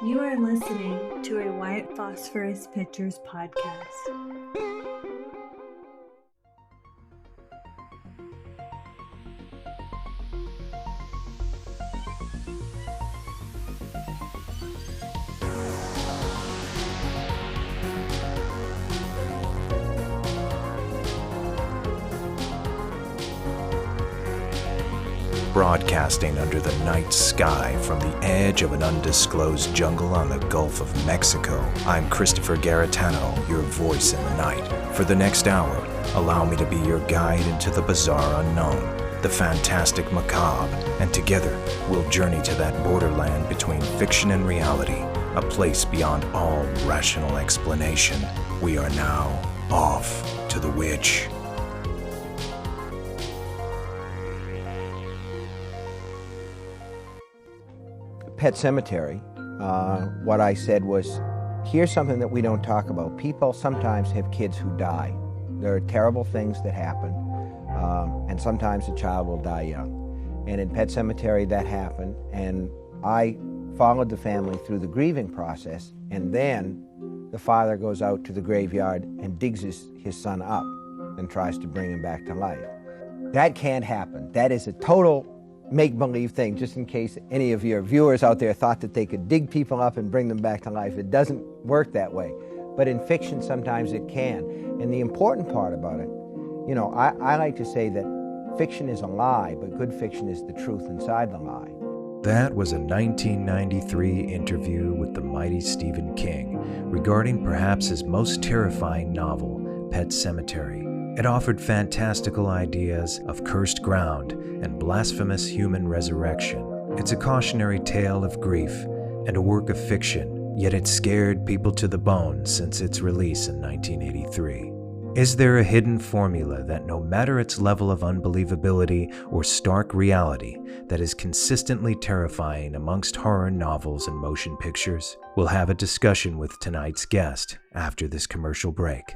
You are listening to a White Phosphorus Pictures podcast. Broadcasting under the night sky from the edge of an undisclosed jungle on the Gulf of Mexico, I'm Christopher Garetano, your voice in the night. For the next hour, allow me to be your guide into the bizarre unknown, the fantastic macabre, and together we'll journey to that borderland between fiction and reality, a place beyond all rational explanation. We are now off to the witch. Pet Cemetery, what I said was, here's something that we don't talk about. People sometimes have kids who die. There are terrible things that happen, and sometimes a child will die young. And in Pet Cemetery that happened, and I followed the family through the grieving process, and then the father goes out to the graveyard and digs his son up and tries to bring him back to life. That can't happen. That is a total make-believe thing, just in case any of your viewers out there thought that they could dig people up and bring them back to life. It doesn't work that way. But in fiction, sometimes it can. And the important part about it, you know, I like to say that fiction is a lie, but good fiction is the truth inside the lie. That was a 1993 interview with the mighty Stephen King regarding perhaps his most terrifying novel, Pet Sematary. It offered fantastical ideas of cursed ground and blasphemous human resurrection. It's a cautionary tale of grief and a work of fiction, yet it scared people to the bone since its release in 1983. Is there a hidden formula that, no matter its level of unbelievability or stark reality, that is consistently terrifying amongst horror novels and motion pictures? We'll have a discussion with tonight's guest after this commercial break.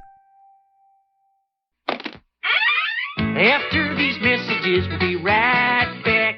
After these messages, we'll be right back.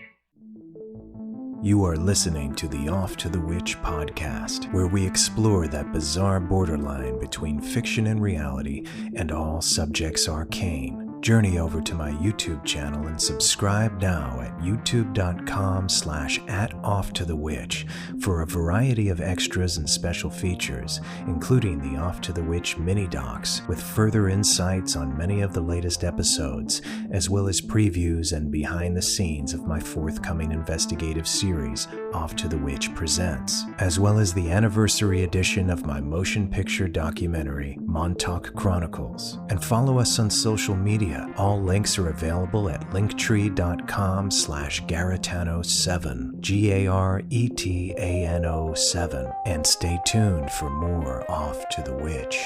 You are listening to the Off to the Witch podcast, where we explore that bizarre borderline between fiction and reality and all subjects arcane. Journey over to my YouTube channel and subscribe now at youtube.com/@offtothewitch for a variety of extras and special features, including the Off to the Witch mini docs with further insights on many of the latest episodes, as well as previews and behind the scenes of my forthcoming investigative series, Off to the Witch Presents, as well as the anniversary edition of my motion picture documentary, Montauk Chronicles. And follow us on social media. All links are available at linktree.com/Garetano7, Garetano7, and stay tuned for more Off to the Witch.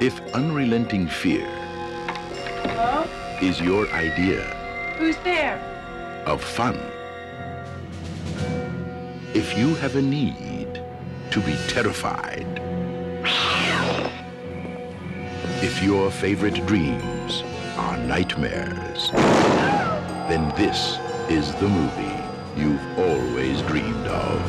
If unrelenting fear Hello? is your idea Who's there? of fun, if you have a need to be terrified, if your favorite dreams are nightmares, then this is the movie you've always dreamed of.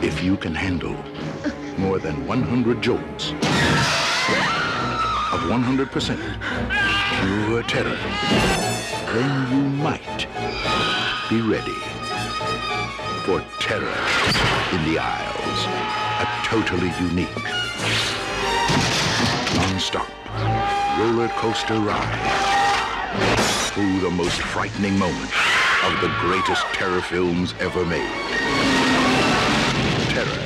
If you can handle more than 100 jolts of 100% pure terror, then you might be ready for Terror in the Isles, a totally unique, non-stop roller coaster ride through the most frightening moments of the greatest terror films ever made. Terror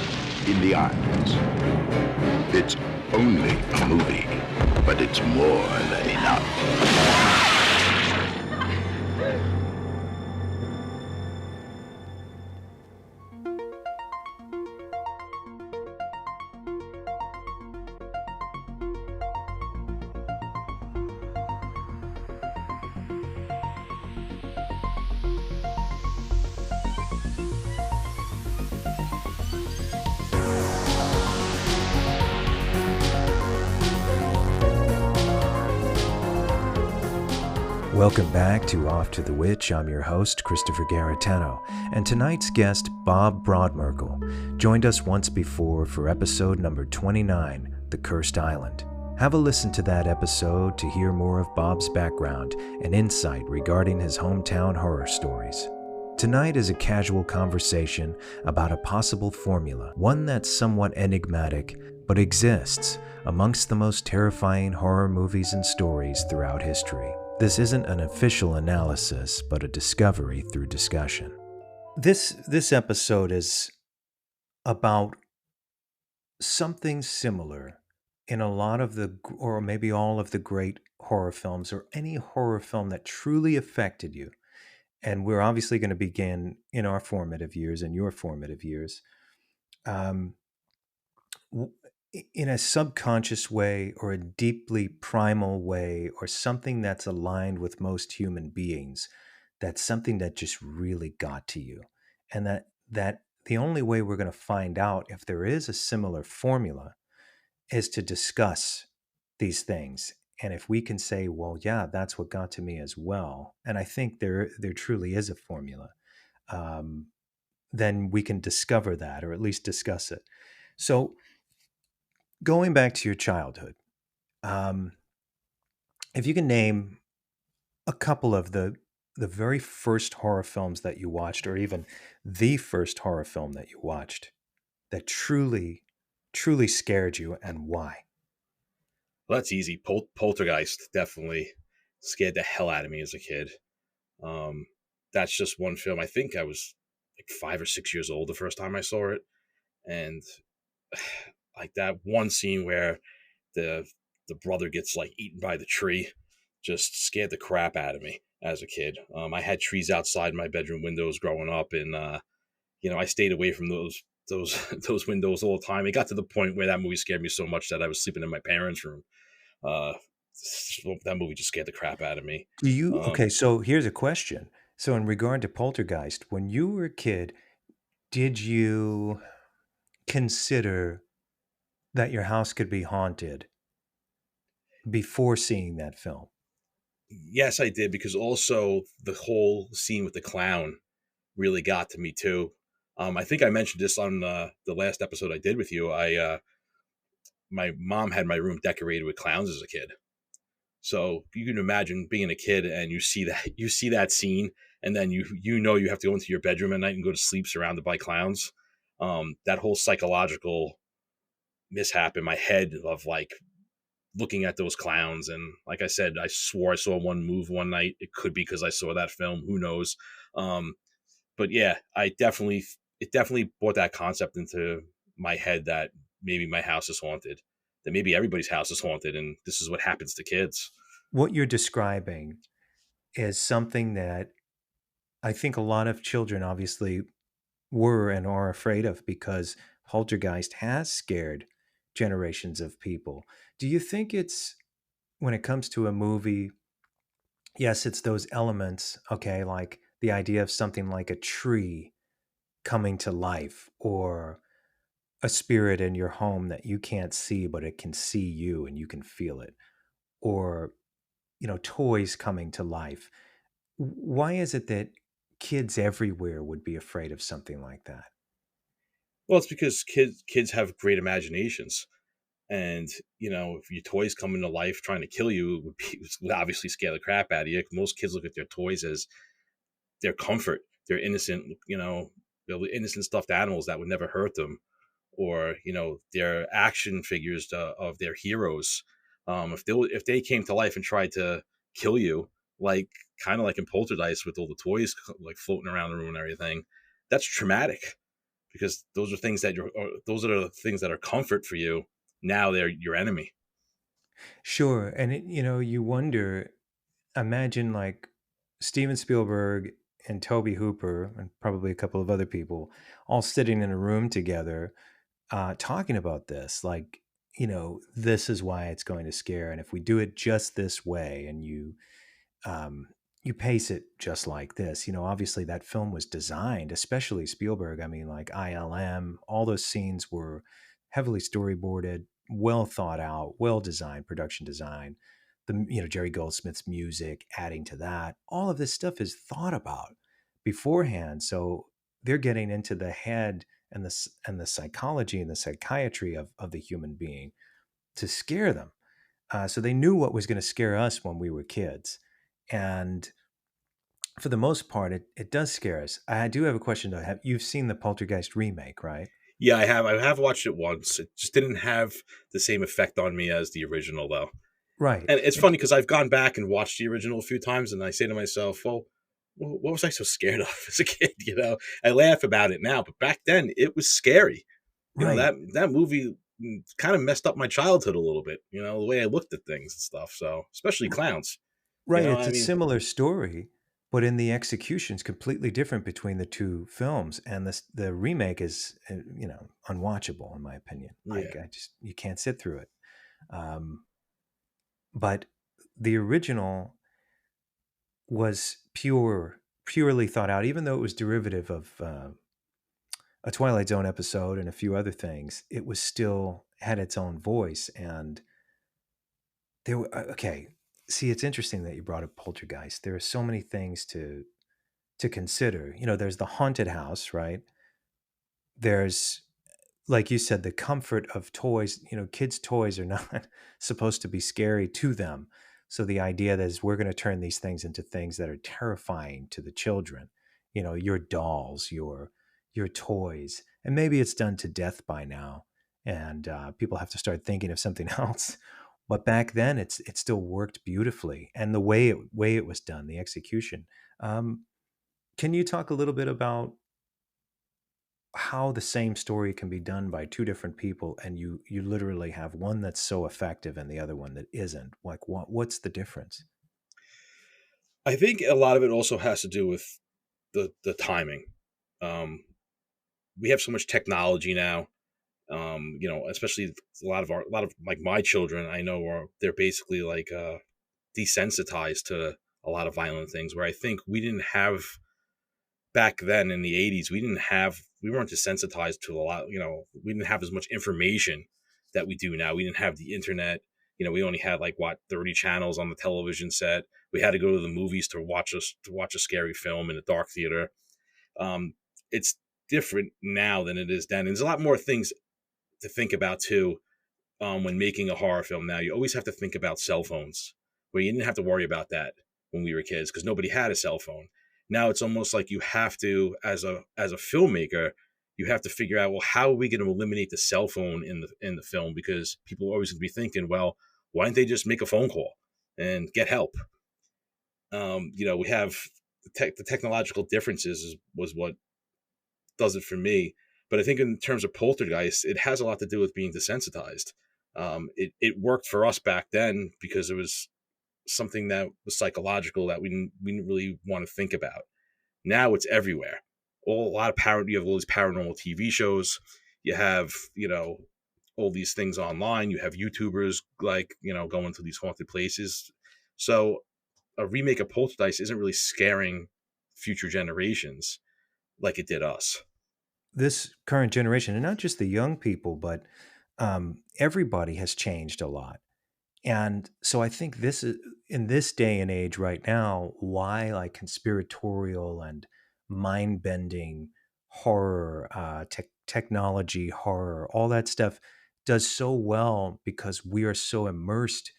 in the Isles. It's only a movie, but it's more than enough. Welcome back to Off to the Witch. I'm your host, Christopher Garatano, and tonight's guest, Bob Brodmerkel, joined us once before for episode number 29, The Cursed Island. Have a listen to that episode to hear more of Bob's background and insight regarding his hometown horror stories. Tonight is a casual conversation about a possible formula, one that's somewhat enigmatic, but exists amongst the most terrifying horror movies and stories throughout history. This isn't an official analysis, but a discovery through discussion. This episode is about something similar in a lot of the, or maybe all of the great horror films, or any horror film that truly affected you. And we're obviously going to begin in our formative years and your formative years. Um, in a subconscious way or a deeply primal way or something that's aligned with most human beings, that's something that just really got to you. And that the only way we're going to find out if there is a similar formula is to discuss these things. And if we can say, well, yeah, that's what got to me as well, and I think there truly is a formula, then we can discover that, or at least discuss it. So going back to your childhood, um, if you can name a couple of the very first horror films that you watched, or even the first horror film that you watched that truly scared you, and why? Well, that's easy. Poltergeist definitely scared the hell out of me as a kid. Um, that's just one film. I think I was like 5 or 6 years old the first time I saw it, and like that one scene where the the brother gets like eaten by the tree just scared the crap out of me as a kid. I had trees outside my bedroom windows growing up, and I stayed away from those those windows all the time. It got to the point where that movie scared me so much that I was sleeping in my parents' room. Uh, that movie just scared the crap out of me. Do you, Um, okay, so here's a question. So in regard to Poltergeist, when you were a kid, did you consider that your house could be haunted before seeing that film? yes, I did, because also the whole scene with the clown really got to me too. I think I mentioned this on the last episode I did with you. My mom had my room decorated with clowns as a kid. So you can imagine being a kid and you see that scene, and then you have to go into your bedroom at night and go to sleep surrounded by clowns. That whole psychological mishap in my head of like looking at those clowns, and like I said, I swore I saw one move one night. It could be because I saw that film. Who knows? Um, but yeah, it definitely brought that concept into my head that maybe my house is haunted, that maybe everybody's house is haunted, and this is what happens to kids. What you're describing is something that I think a lot of children obviously were and are afraid of, because Poltergeist has scared generations of people. Do you think it's, when it comes to a movie, yes, it's those elements, okay, like the idea of something like a tree coming to life, or a spirit in your home that you can't see, but it can see you and you can feel it, or, toys coming to life. Why is it that kids everywhere would be afraid of something like that? Well, it's because kids have great imaginations, and if your toys come into life trying to kill you, it would obviously scare the crap out of you. Most kids look at their toys as their comfort, their innocent, they're innocent stuffed animals that would never hurt them, or their action figures of their heroes. If they came to life and tried to kill you, like kind of like in Poltergeist with all the toys like floating around the room and everything, that's traumatic, because those are the things that are comfort for you. Now they're your enemy. Sure. And you wonder, imagine like Steven Spielberg and Toby Hooper and probably a couple of other people all sitting in a room together, talking about this, like, this is why it's going to scare. And if we do it just this way, and um, you pace it just like this, obviously that film was designed, especially Spielberg. I mean, like ILM, all those scenes were heavily storyboarded, well thought out, well designed production design. Jerry Goldsmith's music, adding to that, all of this stuff is thought about beforehand. So they're getting into the head and the psychology and the psychiatry of the human being to scare them. So they knew what was going to scare us when we were kids. And for the most part, it does scare us. I do have a question though. You've seen the Poltergeist remake, right? Yeah, I have. I have watched it once. It just didn't have the same effect on me as the original, though. Right. And it's funny because I've gone back and watched the original a few times, and I say to myself, "Well, what was I so scared of as a kid?" I laugh about it now, but back then it was scary. Right. That movie kind of messed up my childhood a little bit. The way I looked at things and stuff. So especially clowns. Right. It's a similar story, but in the execution is completely different between the two films, and the remake is unwatchable in my opinion. Yeah. You can't sit through it. But the original was purely thought out, even though it was derivative of a Twilight Zone episode and a few other things. It was still had its own voice, and there were okay. See, it's interesting that you brought up Poltergeist. There are so many things to consider. There's the haunted house, right? There's, like you said, the comfort of toys. Kids' toys are not supposed to be scary to them. So the idea that is we're going to turn these things into things that are terrifying to the children. Your dolls, your toys, and maybe it's done to death by now, and people have to start thinking of something else. But back then, it still worked beautifully, and the way it was done, the execution. Can you talk a little bit about how the same story can be done by two different people, and you literally have one that's so effective and the other one that isn't? Like, what's the difference? I think a lot of it also has to do with the timing. We have so much technology now. Especially a lot of like my children, I know they're basically like desensitized to a lot of violent things, where I think we didn't have back then in the 80s. We weren't desensitized to a lot. We didn't have as much information that we do now. We didn't have the internet. We only had 30 channels on the television set. We had to go to the movies to watch a scary film in a dark theater. It's different now than it is then. And there's a lot more things to think about too. When making a horror film now, you always have to think about cell phones, where you didn't have to worry about that when we were kids because nobody had a cell phone. Now it's almost like you have to, as a filmmaker, you have to figure out, well, how are we going to eliminate the cell phone in the film? Because people are always going to be thinking, well, why don't they just make a phone call and get help? We have the technological differences was what does it for me. But I think in terms of Poltergeist, it has a lot to do with being desensitized. It worked for us back then because it was something that was psychological that we didn't really want to think about. Now it's everywhere. You have all these paranormal TV shows. You have, all these things online. You have YouTubers going to these haunted places. So a remake of Poltergeist isn't really scaring future generations like it did us. This current generation, and not just the young people, but everybody has changed a lot. And so I think this is, in this day and age right now, why conspiratorial and mind-bending horror, technology horror, all that stuff does so well because we are so immersed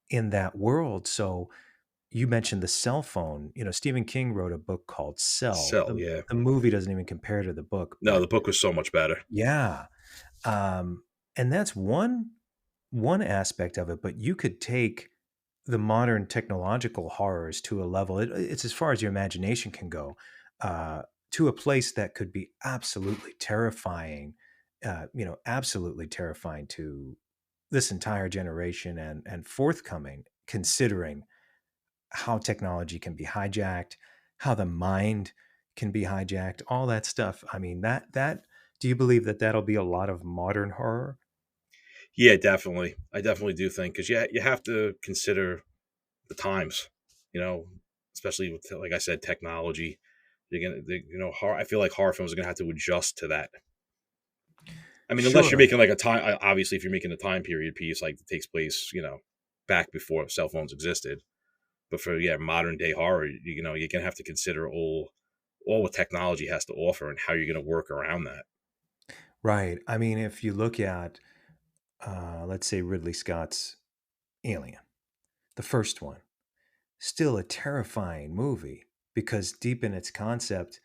in that world. So you mentioned the cell phone. Stephen King wrote a book called Cell. Yeah. The movie doesn't even compare to the book. No, the book was so much better. Yeah. And that's one aspect of it, but you could take the modern technological horrors to a level, it's as far as your imagination can go, to a place that could be absolutely terrifying, absolutely terrifying to this entire generation and forthcoming, considering how technology can be hijacked, how the mind can be hijacked, all that stuff. I mean, that do you believe that that'll be a lot of modern horror? Yeah, definitely. I definitely do think, because you have to consider the times, especially with, like I said, technology. I feel like horror films are going to have to adjust to that. I mean, unless you're making obviously if you're making a time period piece, like it takes place, back before cell phones existed. But for modern day horror, you're gonna have to consider all what technology has to offer and how you're gonna work around that. Right. I mean, if you look at, let's say, Ridley Scott's Alien, the first one, still a terrifying movie because deep in its concept,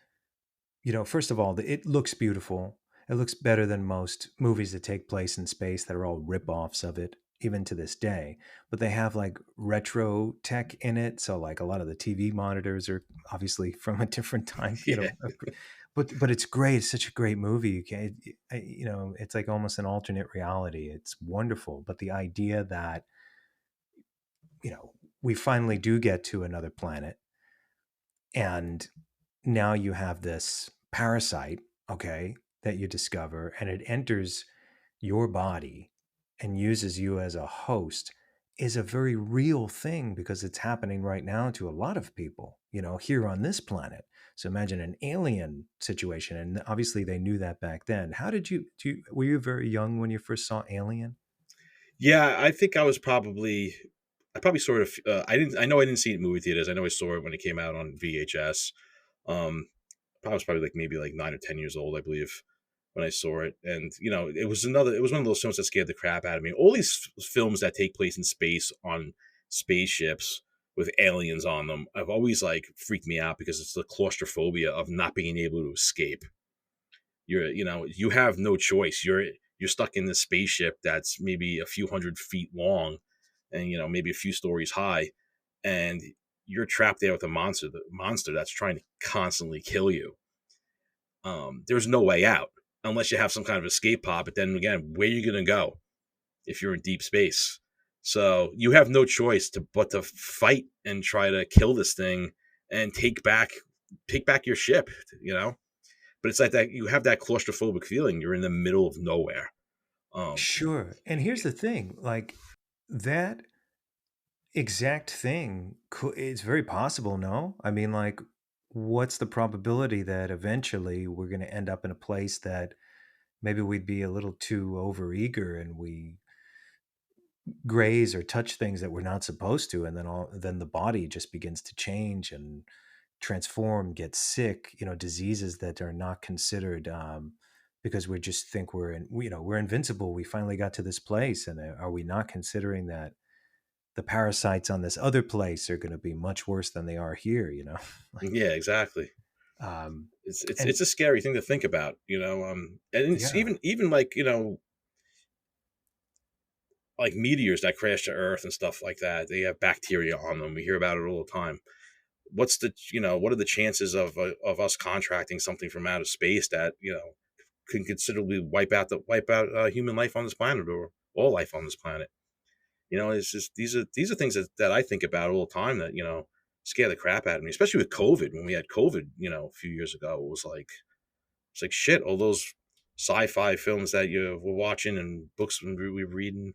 first of all, it looks beautiful. It looks better than most movies that take place in space that are all rip-offs of it, even to this day. But they have like retro tech in it. So like a lot of the TV monitors are obviously from a different time, Yeah. but it's great. It's such a great movie. It's like almost an alternate reality. It's wonderful. But the idea that, we finally do get to another planet, and now you have this parasite, okay, that you discover, and it enters your body and uses you as a host, is a very real thing because it's happening right now to a lot of people, here on this planet. So imagine an alien situation, and obviously they knew that back then. How did were you very young when you first saw Alien? Yeah, I think I probably sort of, I know I didn't see it in movie theaters. I know I saw it when it came out on VHS. Um, I was probably like maybe like 9 or 10 years old, I believe, when I saw it. And, it was one of those films that scared the crap out of me. All these films that take place in space on spaceships with aliens on them, have always like freaked me out because it's the claustrophobia of not being able to escape. You have no choice. You're stuck in this spaceship that's maybe a few 100 feet long and maybe a few stories high, and you're trapped there with the monster that's trying to constantly kill you. There's no way out unless you have some kind of escape pod, but then again, where are you going to go if you're in deep space? So you have no choice but to fight and try to kill this thing and take back your ship, but it's like that, you have that claustrophobic feeling. You're in the middle of nowhere. Sure. And here's the thing, like that exact thing it's very possible, no? I mean, like, what's the probability that eventually we're going to end up in a place that maybe we'd be a little too overeager and we graze or touch things that we're not supposed to, and then the body just begins to change and transform, get sick, diseases that are not considered, because we just think we're invincible. We finally got to this place, and are we not considering that the parasites on this other place are going to be much worse than they are here, like, Yeah, exactly. um It's and a scary thing to think about, and it's yeah, even like, like meteors that crash to Earth and stuff like that. They have bacteria on them. We hear about it all the time. What are the chances of us contracting something from outer space that can considerably wipe out human life on this planet, or all life on this planet? It's just these are things that I think about all the time that scare the crap out of me, especially with COVID. When we had COVID, a few years ago, it's like shit. All those sci-fi films that you were watching and books we were reading,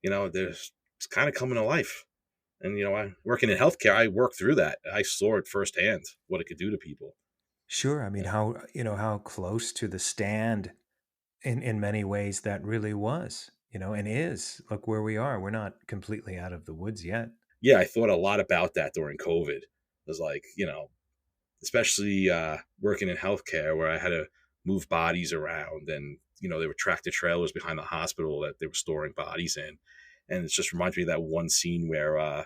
there's it's kind of coming to life. And I working in healthcare, I worked through that. I saw it firsthand what it could do to people. sure. I mean, Yeah, how close to the stand in many ways that really was, and is. Look where we are. We're not completely out of the woods yet. yeah, I thought a lot about that during COVID. It was like, especially working in healthcare where I had to move bodies around, and there were tractor trailers behind the hospital that they were storing bodies in, and it just reminds me of that one scene where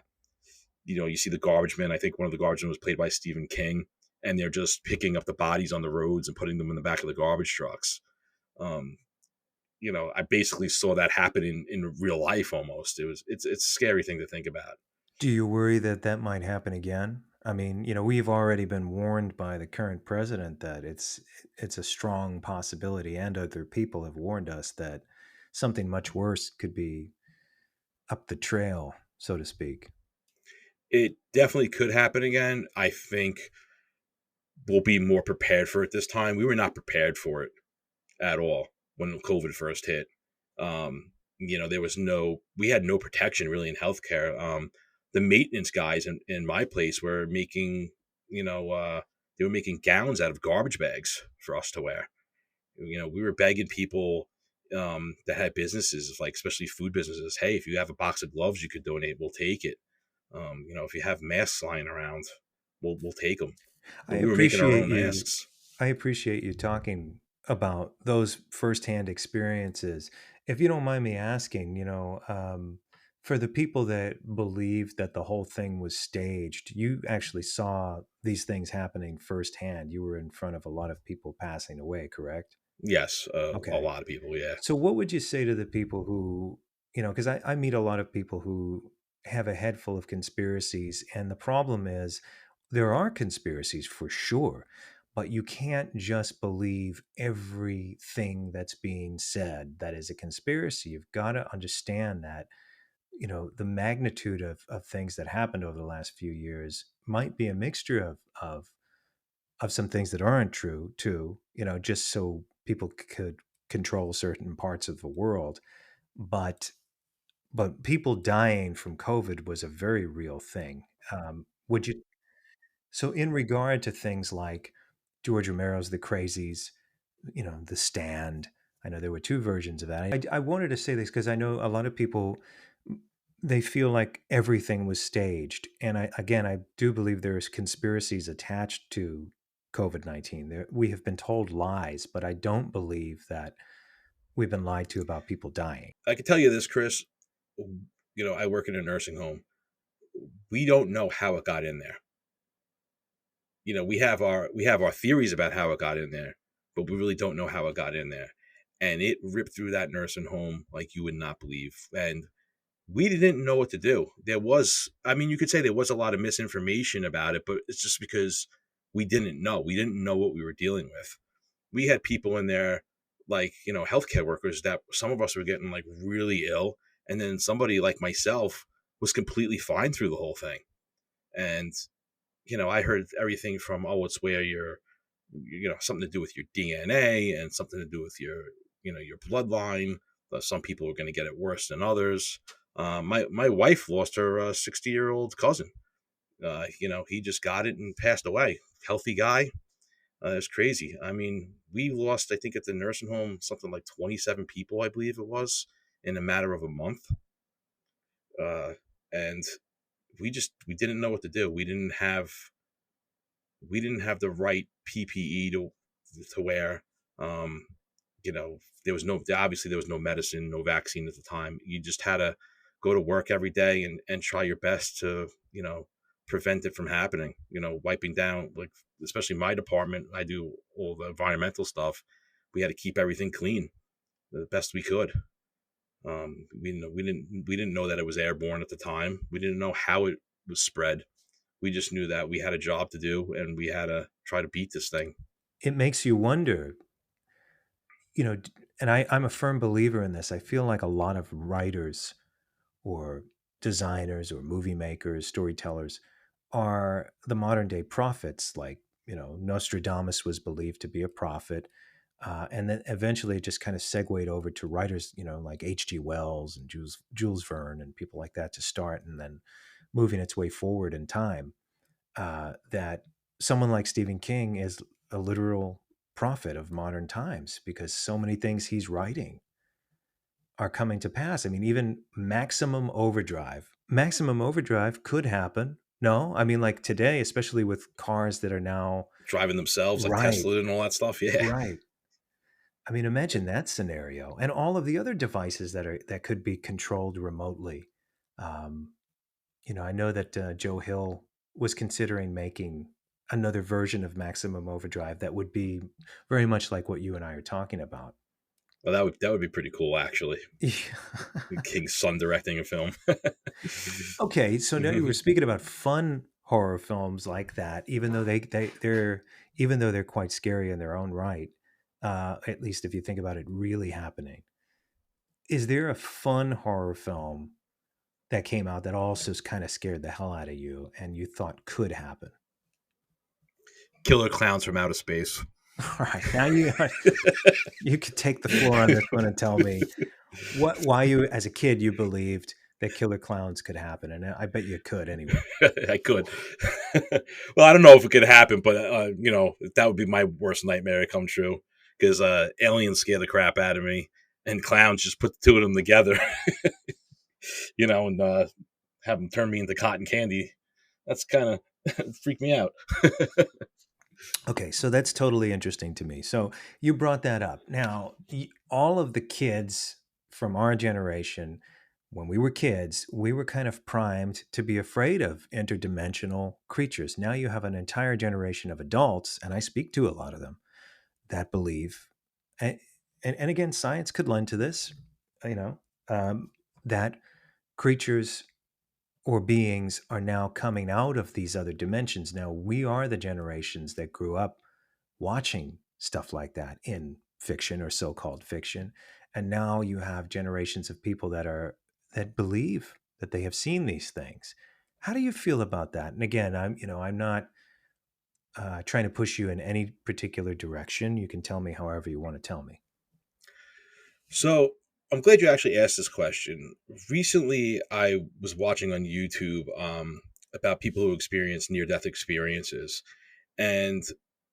you see the garbage men. I think one of the garbage men was played by Stephen King, and they're just picking up the bodies on the roads and putting them in the back of the garbage trucks. um, I basically saw that happen in real life almost. It's a scary thing to think about. Do you worry that that might happen again? I mean, we've already been warned by the current president that it's a strong possibility, and other people have warned us that something much worse could be up the trail, so to speak. It definitely could happen again. I think we'll be more prepared for it this time. We were not prepared for it at all when COVID first hit. We had no protection really in healthcare. The maintenance guys in my place were making, they were making gowns out of garbage bags for us to wear. We were begging people, that had businesses, like especially food businesses. Hey, if you have a box of gloves you could donate, we'll take it. If you have masks lying around, we'll take them. I But we were making our appreciate own you. masks. I appreciate you talking about those firsthand experiences. If you don't mind me asking, for the people that believe that the whole thing was staged, you actually saw these things happening firsthand. You were in front of a lot of people passing away, correct? Yes, a Okay. lot of people. Yeah, So, what would you say to the people who, because I meet a lot of people who have a head full of conspiracies, and the problem is there are conspiracies for sure, but you can't just believe everything that's being said that is a conspiracy. You've got to understand that, the magnitude of things that happened over the last few years might be a mixture of some things that aren't true too, just so people could control certain parts of the world. But people dying from COVID was a very real thing. Would you? So in regard to things like George Romero's The Crazies, The Stand. I know there were two versions of that. I wanted to say this because I know a lot of people, they feel like everything was staged, and I do believe there's conspiracies attached to COVID-19. We have been told lies, but I don't believe that we've been lied to about people dying. I can tell you this, Chris. I work in a nursing home. We don't know how it got in there. We have our theories about how it got in there, but we really don't know how it got in there. And it ripped through that nursing home like you would not believe. And we didn't know what to do. You could say there was a lot of misinformation about it, but it's just because we didn't know. We didn't know what we were dealing with. We had people in there, like, healthcare workers, that some of us were getting like really ill. And then somebody like myself was completely fine through the whole thing. And, I heard everything from, oh, it's where something to do with your DNA and something to do with your bloodline. Some people are going to get it worse than others. My wife lost her 60-year-old cousin. He just got it and passed away. Healthy guy. It's crazy. I mean, we lost, I think, at the nursing home, something like 27 people, I believe it was, in a matter of a month. And we didn't know what to do. We didn't have the right PPE to wear. There was no medicine, no vaccine at the time. You just had to go to work every day and try your best to, prevent it from happening. Wiping down, like, especially my department, I do all the environmental stuff. We had to keep everything clean the best we could. We didn't know that it was airborne at the time. We didn't know how it was spread. We just knew that we had a job to do and we had to try to beat this thing. It makes you wonder, and I'm a firm believer in this. I feel like a lot of writers or designers or movie makers, storytellers are the modern day prophets. Like, Nostradamus was believed to be a prophet. And then eventually it just kind of segued over to writers, like H.G. Wells and Jules Verne and people like that to start, and then moving its way forward in time. That someone like Stephen King is a literal prophet of modern times because so many things he's writing are coming to pass. I mean, even Maximum Overdrive. Maximum Overdrive could happen. No, I mean, like today, especially with cars that are now Driving themselves, like right, Tesla and all that stuff. Yeah. right. I mean, imagine that scenario, and all of the other devices that could be controlled remotely. Um, I know that Joe Hill was considering making another version of Maximum Overdrive that would be very much like what you and I are talking about. Well, that would be pretty cool, actually. King's son directing a film. Okay, so now you were speaking about fun horror films like that, even though they're quite scary in their own right. At least if you think about it really happening. Is there a fun horror film that came out that also kind of scared the hell out of you and you thought could happen? Killer Clowns from Outer Space. All right, now you could take the floor on this one and tell me why you, as a kid, you believed that killer clowns could happen, and I bet you could anyway. I could. Well, I don't know if it could happen, but that would be my worst nightmare to come true because aliens scare the crap out of me, and clowns just put the two of them together, and have them turn me into cotton candy. That's kind of freaked me out. Okay, so that's totally interesting to me. So you brought that up. Now, all of the kids from our generation, when we were kids, we were kind of primed to be afraid of interdimensional creatures. Now you have an entire generation of adults, and I speak to a lot of them, that believe, and again, science could lend to this, you know, that creatures or beings are now coming out of these other dimensions. Now, we are the generations that grew up watching stuff like that in fiction or so-called fiction. And now you have generations of people that believe that they have seen these things. How do you feel about that? And again, I'm not trying to push you in any particular direction. You can tell me however you want to tell me. So I'm glad you actually asked this question. Recently, I was watching on YouTube about people who experience near-death experiences, and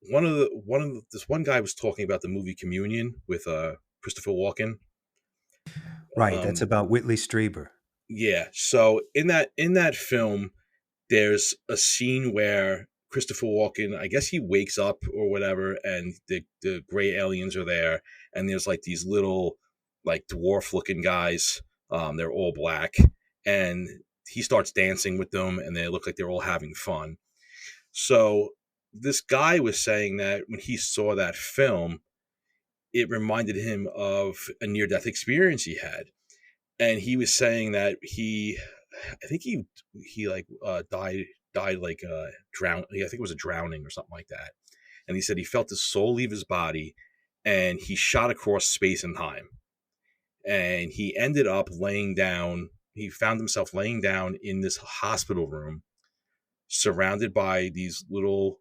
this one guy was talking about the movie Communion with Christopher Walken. Right, that's about Whitley Strieber. Yeah. So in that film, there's a scene where Christopher Walken, I guess he wakes up or whatever, and the gray aliens are there, and there's like these little like dwarf looking guys. They're all black, and he starts dancing with them, and they look like they're all having fun. So this guy was saying that when he saw that film, it reminded him of a near death experience he had, and he was saying that I think he like died like drown. I think it was a drowning or something like that. And he said he felt his soul leave his body, and he shot across space and time, and he ended up laying down. He found himself laying down in this hospital room, surrounded by these little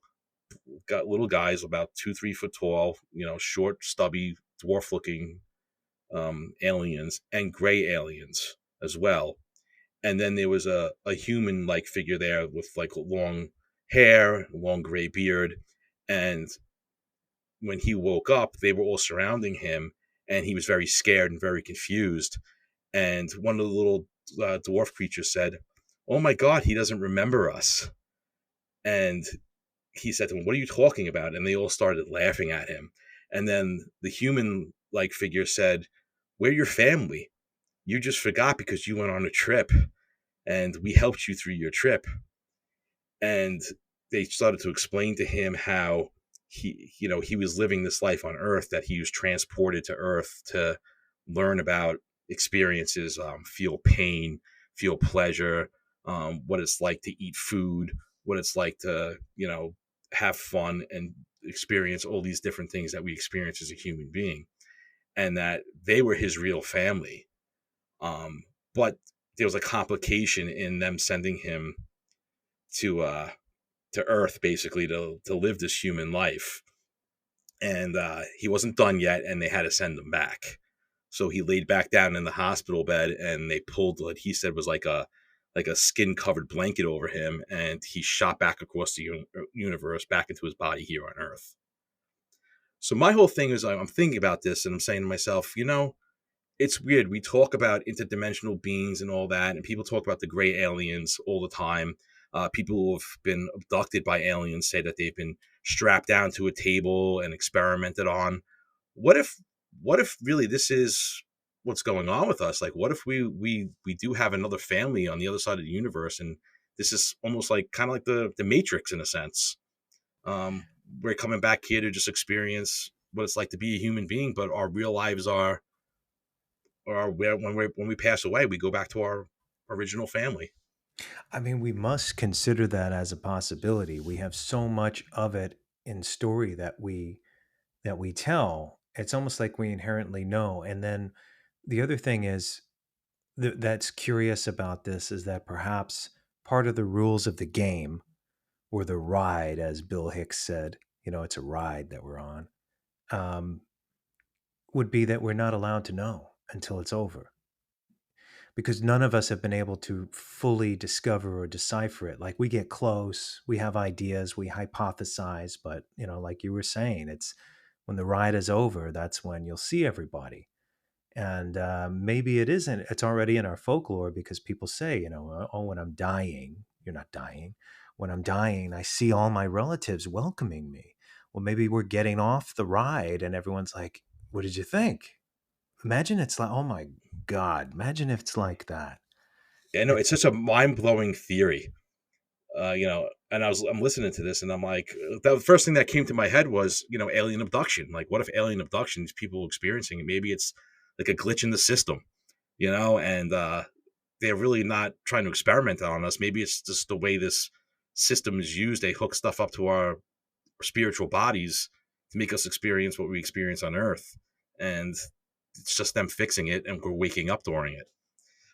guys about 2-3 foot tall, short, stubby, dwarf looking aliens, and gray aliens as well. And then there was a human like figure there with like long hair, long gray beard. And when he woke up, they were all surrounding him, and he was very scared and very confused. And one of the little dwarf creatures said, "Oh my God, he doesn't remember us." And he said to them, "What are you talking about?" And they all started laughing at him. And then the human like figure said, "We're your family. You just forgot because you went on a trip, and we helped you through your trip." And they started to explain to him how he was living this life on Earth, that he was transported to Earth to learn about experiences, feel pain, feel pleasure, what it's like to eat food, what it's like to, have fun and experience all these different things that we experience as a human being, and that they were his real family. But there was a complication in them sending him to Earth, basically to live this human life, and he wasn't done yet, and they had to send him back. So he laid back down in the hospital bed, and they pulled what he said was like a skin covered blanket over him, and he shot back across the universe back into his body here on Earth. So my whole thing is, I'm thinking about this, and I'm saying to myself, it's weird. We talk about interdimensional beings and all that, and people talk about the gray aliens all the time. People who have been abducted by aliens say that they've been strapped down to a table and experimented on. What if really this is what's going on with us? Like, what if we do have another family on the other side of the universe, and this is almost like kind of like the Matrix in a sense. We're coming back here to just experience what it's like to be a human being, but our real lives are where when we pass away, we go back to our original family. I mean, we must consider that as a possibility. We have so much of it in story that we tell. It's almost like we inherently know. And then the other thing is that's curious about this is that perhaps part of the rules of the game, or the ride, as Bill Hicks said, it's a ride that we're on, would be that we're not allowed to know until it's over, because none of us have been able to fully discover or decipher it. Like, we get close, we have ideas, we hypothesize, but like you were saying, it's when the ride is over, that's when you'll see everybody. And maybe it isn't. It's already in our folklore because people say, oh, when I'm dying, you're not dying. When I'm dying, I see all my relatives welcoming me. Well, maybe we're getting off the ride and everyone's like, what did you think? Imagine it's like, oh my God, imagine if it's like that. Yeah, no, it's such a mind blowing theory. And I'm listening to this, and I'm like, the first thing that came to my head was, alien abduction. Like, what if alien abduction? These people experiencing it, maybe it's like a glitch in the system, and they're really not trying to experiment on us. Maybe it's just the way this system is used. They hook stuff up to our spiritual bodies to make us experience what we experience on Earth, and it's just them fixing it, and we're waking up during it.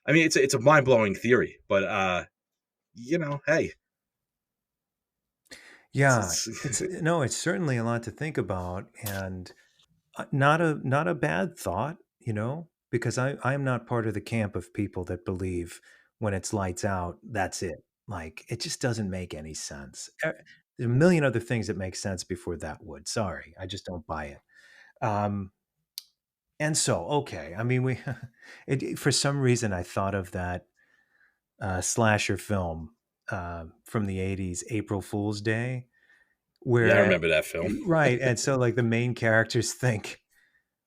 I mean, it's a mind blowing theory, but hey, Yeah, it's it's certainly a lot to think about, and not a bad thought, because I'm not part of the camp of people that believe when it's lights out, that's it. Like it just doesn't make any sense. There's a million other things that make sense before that would. Sorry, I just don't buy it. Um, and so, okay, I mean, for some reason I thought of that slasher film from the '80s, April Fool's Day, yeah, I where remember that film. right, and so like the main characters think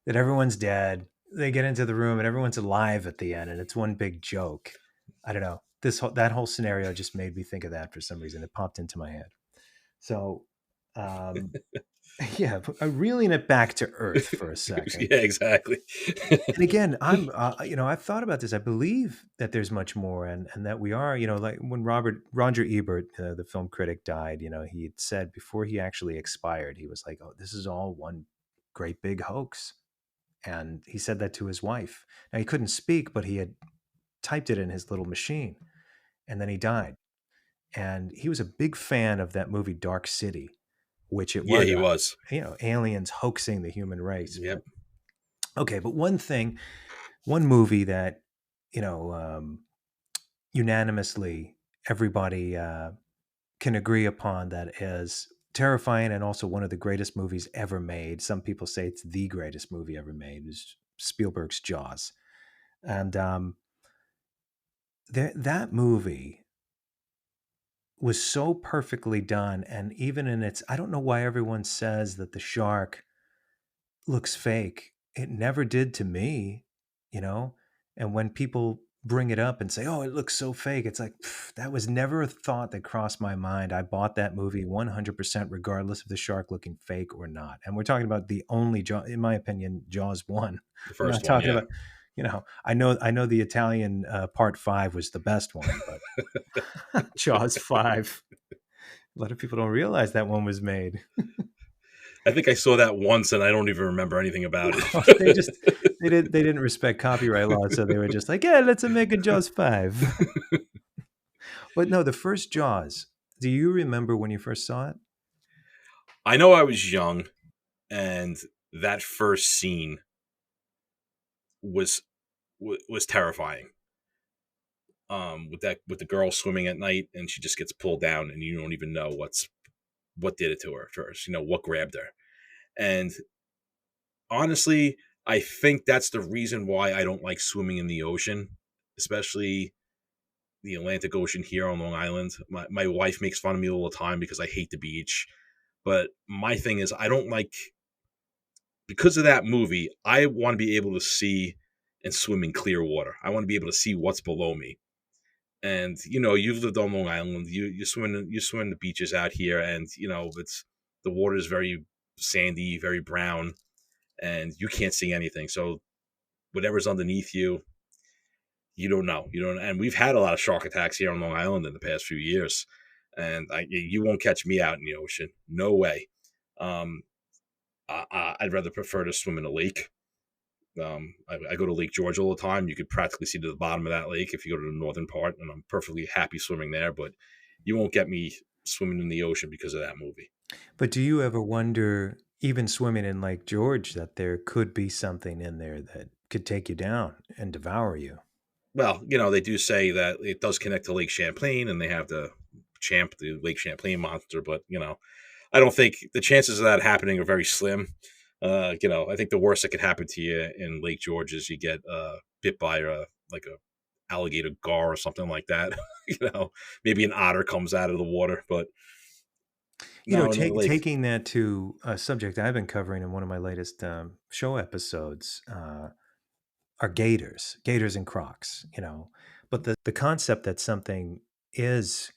that everyone's dead. They get into the room and everyone's alive at the end, and it's one big joke. I don't know. That whole scenario just made me think of that for some reason. It popped into my head. So, um, yeah, reeling it back to earth for a second. Yeah, exactly. And again, I've thought about this. I believe that there's much more, and that we are, like when Roger Ebert, the film critic, died. He had said before he actually expired, he was like, "Oh, this is all one great big hoax." And he said that to his wife. Now he couldn't speak, but he had typed it in his little machine, and then he died. And he was a big fan of that movie Dark City, which it Yeah, was, he was. aliens hoaxing the human race. Yep. Okay, but one movie that unanimously everybody can agree upon that is terrifying and also one of the greatest movies ever made. Some people say it's the greatest movie ever made. Is Spielberg's Jaws. And that movie was so perfectly done. And even in its, I don't know why everyone says that the shark looks fake. It never did to me, you know? And when people bring it up and say, oh, it looks so fake, it's like, that was never a thought that crossed my mind. I bought that movie 100% regardless of the shark looking fake or not. And we're talking about the only Jaws, in my opinion, Jaws 1. The We're not first one, talking yeah. about, I know the Italian part 5 was the best one, but Jaws 5, a lot of people don't realize that one was made. I think I saw that once, and I don't even remember anything about it. they didn't respect copyright law, so they were just like, yeah, let's make a Jaws 5. But no, the first Jaws. Do you remember when you first saw it? I know I was young, and that first scene was terrifying. With the girl swimming at night, and she just gets pulled down, and you don't even know what did it to her first. What grabbed her, and honestly, I think that's the reason why I don't like swimming in the ocean, especially the Atlantic Ocean here on Long Island. My wife makes fun of me all the time because I hate the beach. But my thing is, I don't like, because of that movie, I want to be able to see and swim in clear water. I want to be able to see what's below me. And you've lived on Long Island. You swim the beaches out here, and it's the water is very sandy, very brown, and you can't see anything. So whatever's underneath you, you don't know. And we've had a lot of shark attacks here on Long Island in the past few years, and you won't catch me out in the ocean. No way. I'd rather prefer to swim in a lake. I go to Lake George all the time. You could practically see to the bottom of that lake if you go to the northern part, and I'm perfectly happy swimming there. But you won't get me swimming in the ocean because of that movie. But do you ever wonder, even swimming in Lake George, that there could be something in there that could take you down and devour you? Well, they do say that it does connect to Lake Champlain, and they have the Lake Champlain monster. But I don't think the chances of that happening are very slim. I think the worst that could happen to you in Lake George is you get bit by like a alligator gar or something like that. Maybe an otter comes out of the water, but no, in the lake. Taking that to a subject I've been covering in one of my latest show episodes are gators and crocs, but the concept that something is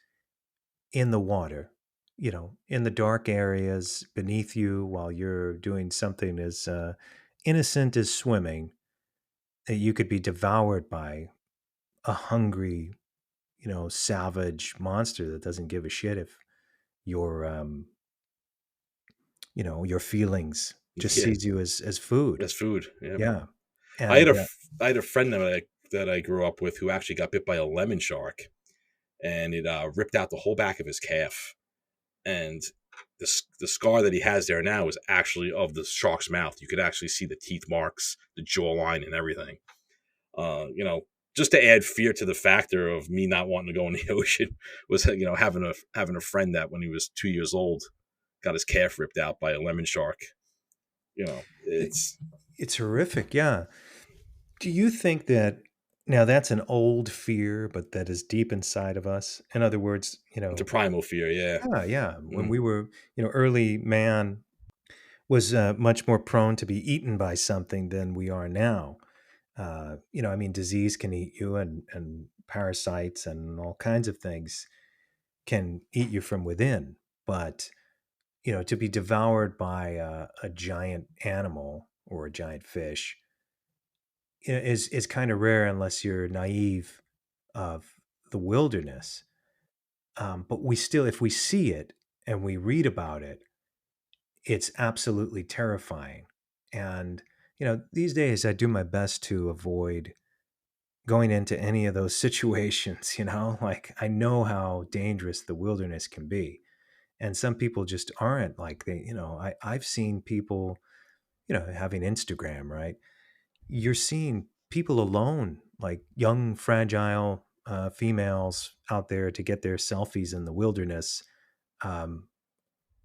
in the water, in the dark areas beneath you while you're doing something as innocent as swimming, that you could be devoured by a hungry, savage monster that doesn't give a shit if your, your feelings just Yeah, sees you as food. that's food. Yeah. Yeah. I had And I had a friend that I grew up with who actually got bit by a lemon shark, and it ripped out the whole back of his calf. And the scar that he has there now is actually of the shark's mouth. You could actually see the teeth marks, the jawline, and everything. Just to add fear to the factor of me not wanting to go in the ocean was having a friend that when he was 2 years old got his calf ripped out by a lemon shark. It's it's horrific. Yeah. Do you think that now that's an old fear, but that is deep inside of us? In other words, a primal fear. Yeah. yeah. When Mm. we were, early man was much more prone to be eaten by something than we are now. Disease can eat you, and parasites and all kinds of things can eat you from within. But, to be devoured by a giant animal or a giant fish is kind of rare unless you're naive of the wilderness. But we still, if we see it and we read about it, it's absolutely terrifying. And, these days I do my best to avoid going into any of those situations, like I know how dangerous the wilderness can be. And some people just aren't like I've seen people, having Instagram, right? You're seeing people alone, like young, fragile females out there to get their selfies in the wilderness, um,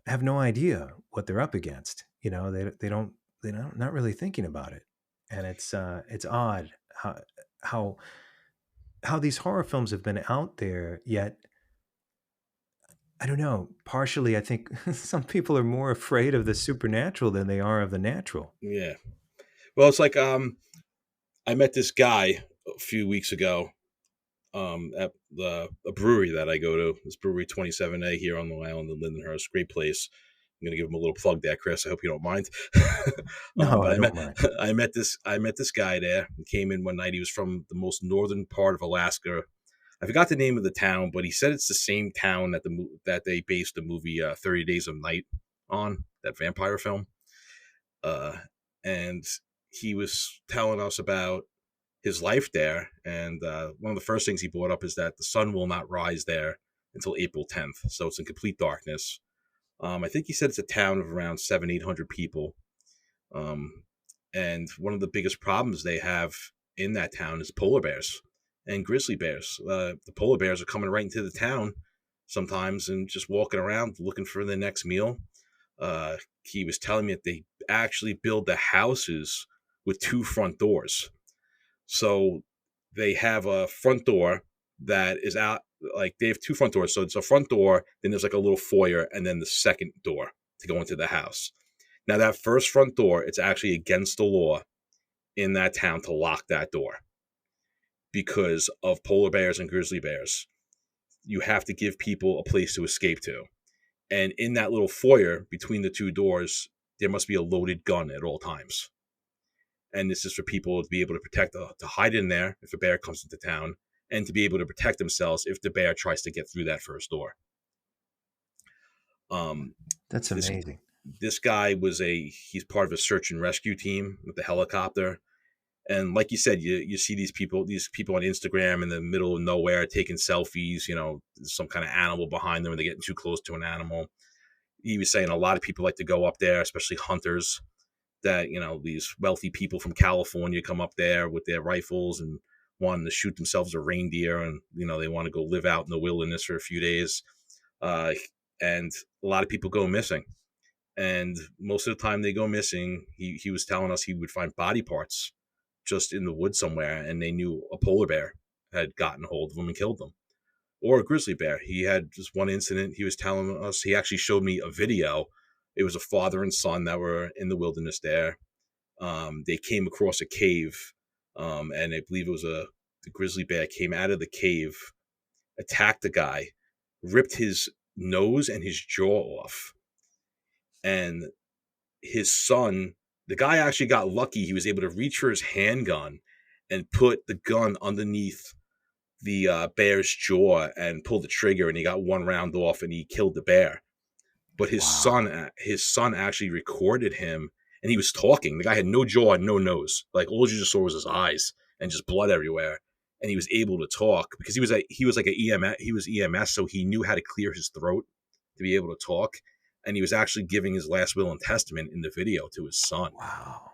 have no idea what they're up against. They're not really thinking about it, and it's odd how how these horror films have been out there, yet I don't know. Partially, I think some people are more afraid of the supernatural than they are of the natural. Yeah. Well, it's like I met this guy a few weeks ago at a brewery that I go to. This brewery 27A here on the island in Lindenhurst. Great place. I'm gonna give him a little plug there, Chris. I hope you don't mind. No, But I don't mind. I met this guy there. He came in one night. He was from the most northern part of Alaska. I forgot the name of the town, but he said it's the same town that they based the movie 30 Days of Night on, that vampire film. And he was telling us about his life there. And one of the first things he brought up is that the sun will not rise there until April 10th. So it's in complete darkness. I think he said it's a town of around 800 people. And one of the biggest problems they have in that town is polar bears and grizzly bears. The polar bears are coming right into the town sometimes and just walking around looking for the next meal. He was telling me that they actually build the houses with 2 front doors. So they have a front door that is out, like they have 2 front doors. So it's a front door, then there's like a little foyer, and then the second door to go into the house. Now, that first front door, it's actually against the law in that town to lock that door because of polar bears and grizzly bears. You have to give people a place to escape to. And in that little foyer between the 2 doors, there must be a loaded gun at all times. And this is for people to be able to protect, to hide in there if a bear comes into town, and to be able to protect themselves if the bear tries to get through that first door. That's amazing. This guy he's part of a search and rescue team with the helicopter. And like you said, you see these people on Instagram in the middle of nowhere taking selfies, some kind of animal behind them and they're getting too close to an animal. He was saying a lot of people like to go up there, especially hunters, that, these wealthy people from California come up there with their rifles and wanting to shoot themselves a reindeer. And, they want to go live out in the wilderness for a few days. And a lot of people go missing. and most of the time they go missing. He was telling us he would find body parts just in the woods somewhere, and they knew a polar bear had gotten hold of them and killed them, or a grizzly bear. He had just one incident. He was telling us, he actually showed me a video. It was a father and son that were in the wilderness there. They came across a cave, and I believe it was the grizzly bear came out of the cave, attacked the guy, ripped his nose and his jaw off. And his son, the guy actually got lucky. He was able to reach for his handgun and put the gun underneath the bear's jaw and pull the trigger, and he got one round off and he killed the bear. But his son actually recorded him, and he was talking. The guy had no jaw and no nose. Like, all you just saw was his eyes and just blood everywhere. And he was able to talk because he was like an EMS. He was EMS, so he knew how to clear his throat to be able to talk. And he was actually giving his last will and testament in the video to his son. Wow.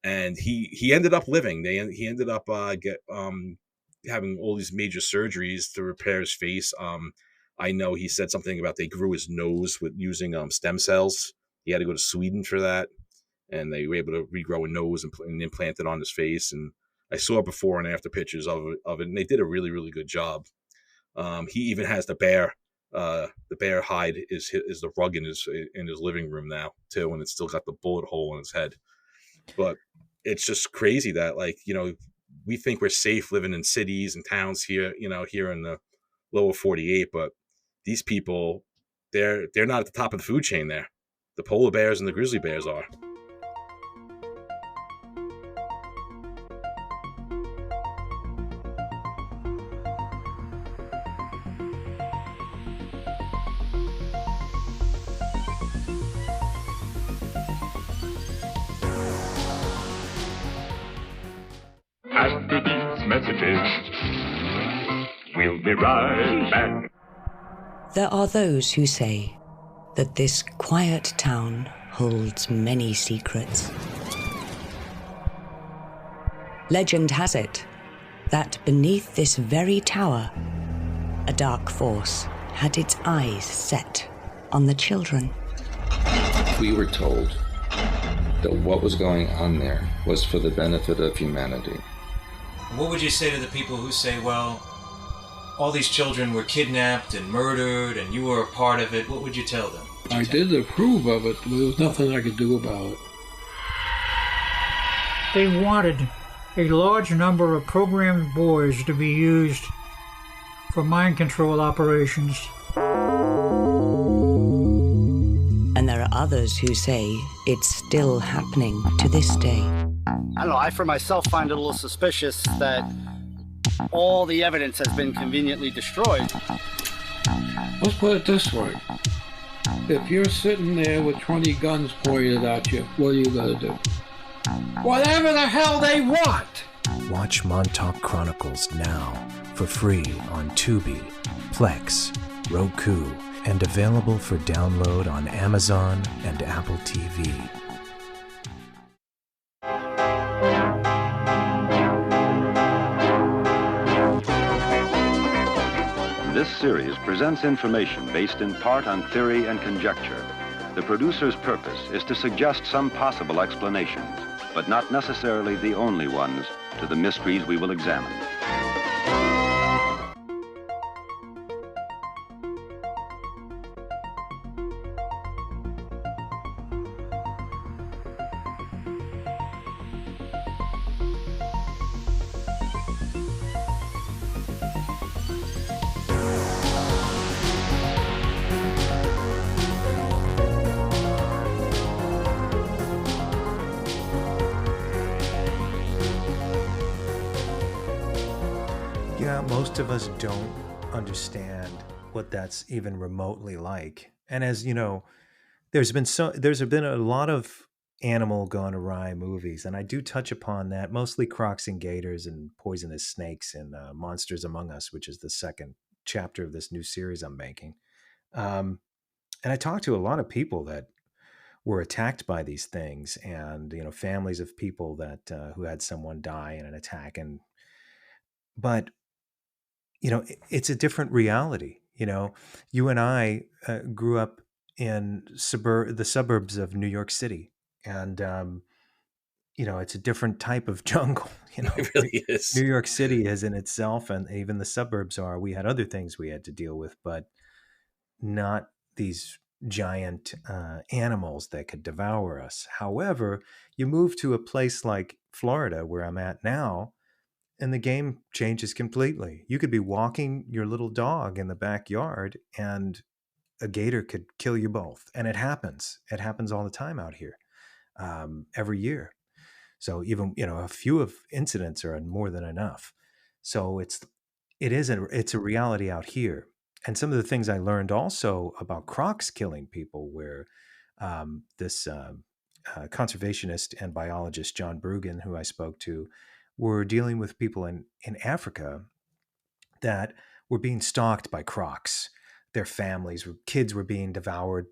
And he ended up living. He ended up having all these major surgeries to repair his face. I know he said something about they grew his nose with using stem cells. He had to go to Sweden for that, and they were able to regrow a nose and implant it on his face. And I saw before and after pictures of it, and they did a really, really good job. He even has the bear hide is the rug in his living room now too, and it's still got the bullet hole in his head. But it's just crazy that, like, we think we're safe living in cities and towns here, here in the lower 48, but these people, they're not at the top of the food chain there. The polar bears and the grizzly bears are. After these messages, we'll be right back. There are those who say that this quiet town holds many secrets. Legend has it that beneath this very tower, a dark force had its eyes set on the children. We were told that what was going on there was for the benefit of humanity. What would you say to the people who say, well, all these children were kidnapped and murdered and you were a part of it? What would you tell them? I did approve of it, but there was nothing I could do about it. They wanted a large number of programmed boys to be used for mind control operations. And there are others who say it's still happening to this day. I don't know, I for myself find it a little suspicious that all the evidence has been conveniently destroyed. Let's put it this way. If you're sitting there with 20 guns pointed at you, what are you going to do? Whatever the hell they want! Watch Montauk Chronicles now for free on Tubi, Plex, Roku, and available for download on Amazon and Apple TV. This series presents information based in part on theory and conjecture. The producer's purpose is to suggest some possible explanations, but not necessarily the only ones, to the mysteries we will examine. Most of us don't understand what that's even remotely like. And as you know, there's been a lot of animal gone awry movies, and I do touch upon that, mostly Crocs and Gators and Poisonous Snakes and Monsters Among Us, which is the second chapter of this new series I'm making. And I talked to a lot of people that were attacked by these things, and families of people that who had someone die in an attack, but it's a different reality. You and I grew up in the suburbs of New York City, and it's a different type of jungle. It really is. New York City is in itself, and even the suburbs are. We had other things we had to deal with, but not these giant animals that could devour us. However, you move to a place like Florida, where I'm at now, and the game changes completely. You could be walking your little dog in the backyard, and a gator could kill you both. And it happens. It happens all the time out here, every year. So even, a few of incidents are more than enough. So it's a reality out here. And some of the things I learned also about crocs killing people, where this conservationist and biologist, John Brugan, who I spoke to, were dealing with people in Africa that were being stalked by crocs. Their kids were being devoured,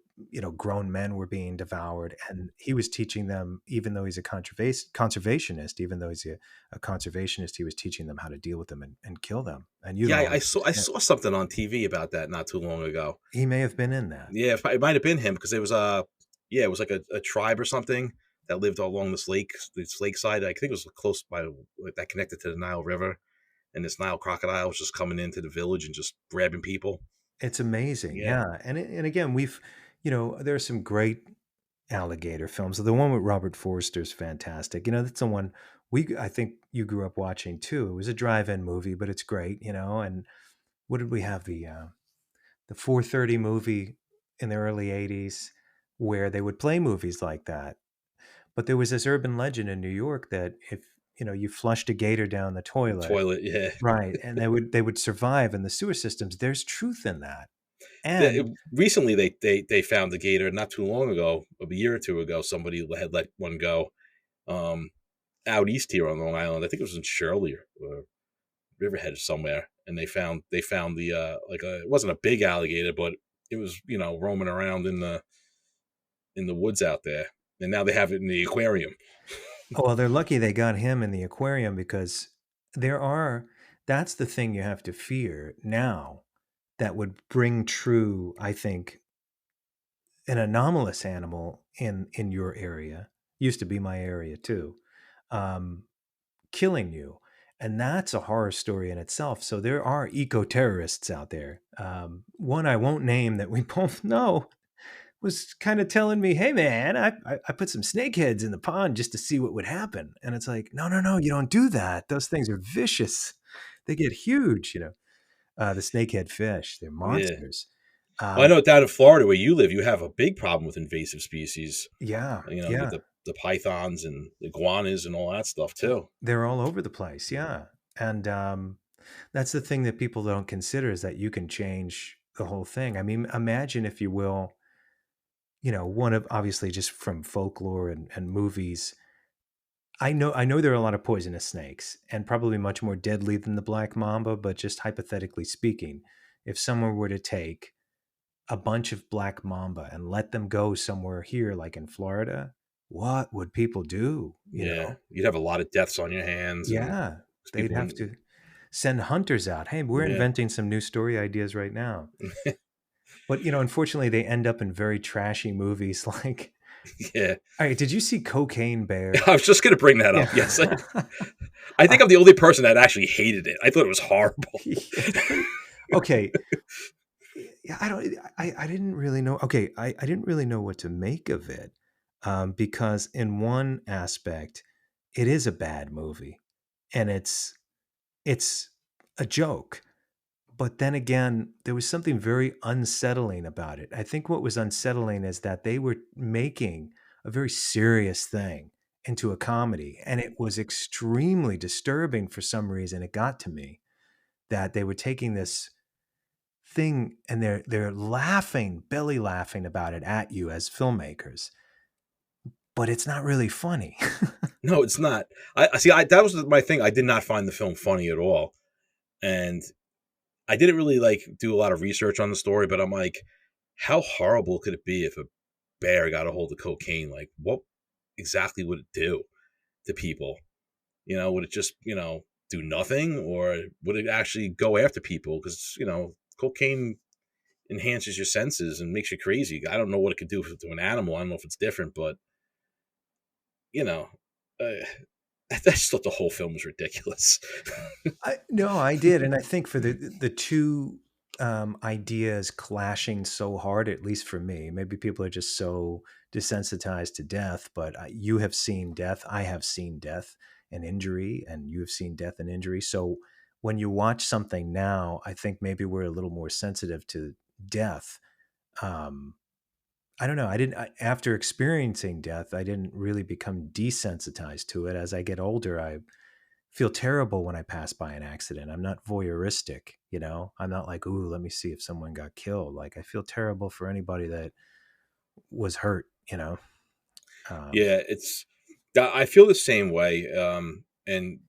grown men were being devoured. And he was teaching them, even though he's a conservationist, he was teaching them how to deal with them and kill them. And I saw something on TV about that not too long ago. He may have been in that. Yeah, it might have been him, because it was it was like a tribe or something that lived along this lake side. I think it was close by that connected to the Nile River, and this Nile crocodile was just coming into the village and just grabbing people. It's amazing. Yeah. And again, there's some great alligator films. The one with Robert Forster is fantastic. That's the one I think you grew up watching too. It was a drive-in movie, but it's great, and what did we have? The 4:30 movie in the early 80s, where they would play movies like that. But there was this urban legend in New York that if you flushed a gator down the toilet, yeah, right, and they would survive in the sewer systems. There's truth in that. And recently they found the gator not too long ago, a year or two ago. Somebody had let one go out east here on Long Island. I think it was in Shirley or Riverhead or somewhere, and they found the it wasn't a big alligator, but it was roaming around in the woods out there, and now they have it in the aquarium. Well, they're lucky they got him in the aquarium, because that's the thing you have to fear now that would bring true, I think, an anomalous animal in your area, used to be my area too, killing you. And that's a horror story in itself. So there are eco-terrorists out there. One I won't name that we both know was kind of telling me, hey man, I put some snakeheads in the pond just to see what would happen. And it's like, no, you don't do that. Those things are vicious. They get huge, the snakehead fish, they're monsters. Yeah. Well, I know down in Florida where you live, you have a big problem with invasive species. Yeah. With the pythons and the iguanas and all that stuff too. They're all over the place. Yeah. And that's the thing that people don't consider, is that you can change the whole thing. I mean, imagine, if you will, one of, obviously just from folklore and movies, I know there are a lot of poisonous snakes, and probably much more deadly than the black mamba, but just hypothetically speaking, if someone were to take a bunch of black mamba and let them go somewhere here, like in Florida, what would people do? You know? You'd have a lot of deaths on your hands. Yeah. They'd have to send hunters out. Hey, we're inventing some new story ideas right now. But, unfortunately, they end up in very trashy movies like... Yeah. All right, did you see Cocaine Bear? I was just going to bring that up. Yes. I think I'm the only person that actually hated it. I thought it was horrible. Okay. Yeah, I didn't really know. Okay, I didn't really know what to make of it, because in one aspect, it is a bad movie, and it's a joke. But then again, there was something very unsettling about it. I think what was unsettling is that they were making a very serious thing into a comedy, and it was extremely disturbing for some reason. It got to me that they were taking this thing and they're laughing, belly laughing about it at you as filmmakers, but it's not really funny. No, it's not. I see. That was my thing. I did not find the film funny at all, and I didn't really do a lot of research on the story, but I'm like, how horrible could it be if a bear got a hold of cocaine? Like, what exactly would it do to people? Would it just, do nothing, or would it actually go after people? Because, cocaine enhances your senses and makes you crazy. I don't know what it could do to an animal. I don't know if it's different, but you know, I just thought the whole film was ridiculous. No, I did, and I think for the two ideas clashing so hard, at least for me, maybe people are just so desensitized to death. But you have seen death, I have seen death and injury, and you have seen death and injury. So when you watch something now, I think maybe we're a little more sensitive to death. Um, I don't know. After experiencing death, I didn't really become desensitized to it. As I get older, I feel terrible when I pass by an accident. I'm not voyeuristic, you know? I'm not like, ooh, let me see if someone got killed. Like, I feel terrible for anybody that was hurt, you know? Yeah, I feel the same way. And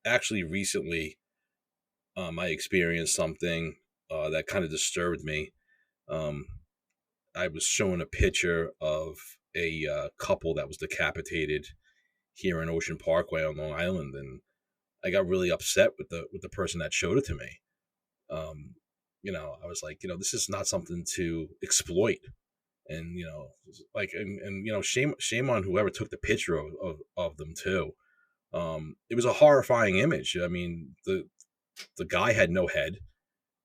actually, recently, I experienced something that kind of disturbed me. Um, I was shown a picture of a couple that was decapitated here in Ocean Parkway on Long Island, and I got really upset with the person that showed it to me. I was like, this is not something to exploit, and like, and shame on whoever took the picture of them too. It was a horrifying image. I mean, the guy had no head,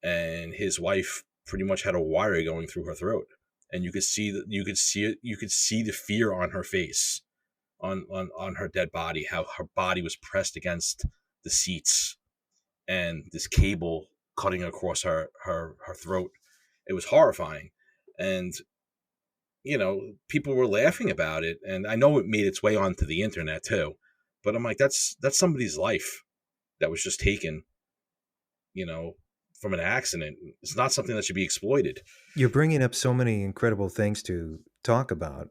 and his wife pretty much had a wire going through her throat, and you could see the fear on her face, on her dead body, how her body was pressed against the seats, and this cable cutting across her throat. It was horrifying, and people were laughing about it, and I know it made its way onto the internet too. But I'm like, that's somebody's life that was just taken, from an accident. It's not something that should be exploited. You're bringing up so many incredible things to talk about.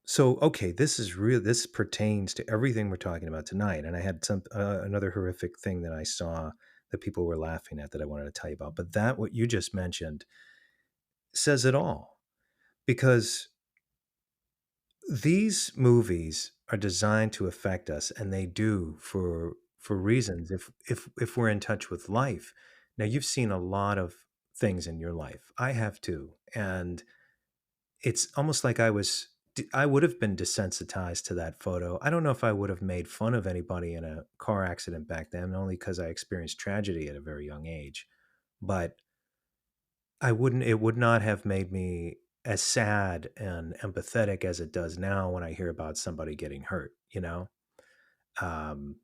So, okay, this is real. This pertains to everything we're talking about tonight. And I had another horrific thing that I saw that people were laughing at that I wanted to tell you about. But that, what you just mentioned, says it all, because these movies are designed to affect us, and they do for reasons. If we're in touch with life, now you've seen a lot of things in your life. I have too, and it's almost like I would have been desensitized to that photo. I don't know if I would have made fun of anybody in a car accident back then, only because I experienced tragedy at a very young age. But it would not have made me as sad and empathetic as it does now when I hear about somebody getting hurt, you know? Um,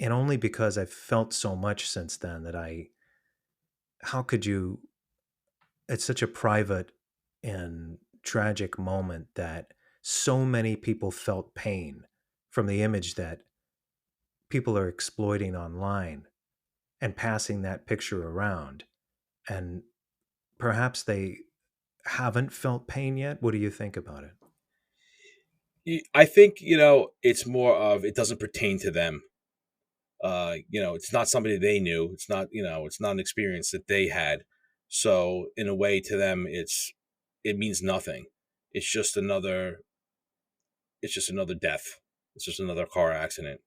and only because I've felt so much since then how could you, it's such a private and tragic moment that so many people felt pain from the image that people are exploiting online and passing that picture around. And perhaps they haven't felt pain yet. What do you think about it? I think, it's more of, it doesn't pertain to them. It's not somebody they knew. It's not, it's not an experience that they had. So in a way, to them, it means nothing. It's just another death. It's just another car accident,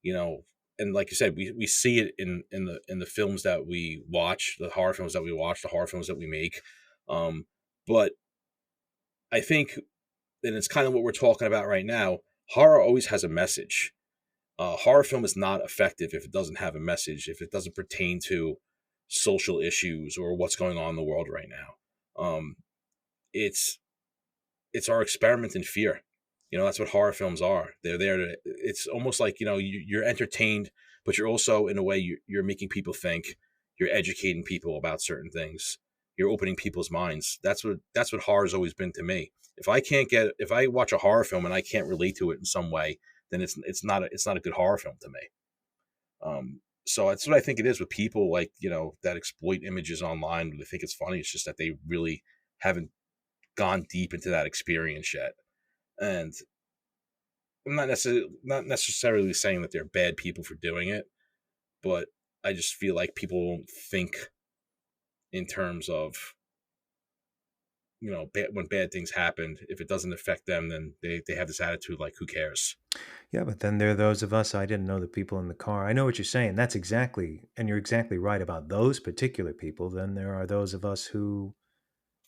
and like you said, we see it in the films that we watch, the horror films that we watch, the horror films that we make. But I think, and it's kind of what we're talking about right now, horror always has a message. Horror film is not effective if it doesn't have a message, if it doesn't pertain to social issues or what's going on in the world right now. It's our experiment in fear. That's what horror films are. They're there to, it's almost like, you're entertained, but you're also, in a way, you're making people think, you're educating people about certain things. You're opening people's minds. That's what horror's always been to me. If I watch a horror film and I can't relate to it in some way, then it's not a good horror film to me. So that's what I think it is with people, like, that exploit images online. They think it's funny. It's just that they really haven't gone deep into that experience yet. And I'm not necessarily saying that they're bad people for doing it, but I just feel like people don't think in terms of, when bad things happen, if it doesn't affect them, then they have this attitude like, who cares? Yeah, but then there are those of us, I didn't know the people in the car. I know what you're saying. That's exactly, and you're exactly right about those particular people. Then there are those of us who,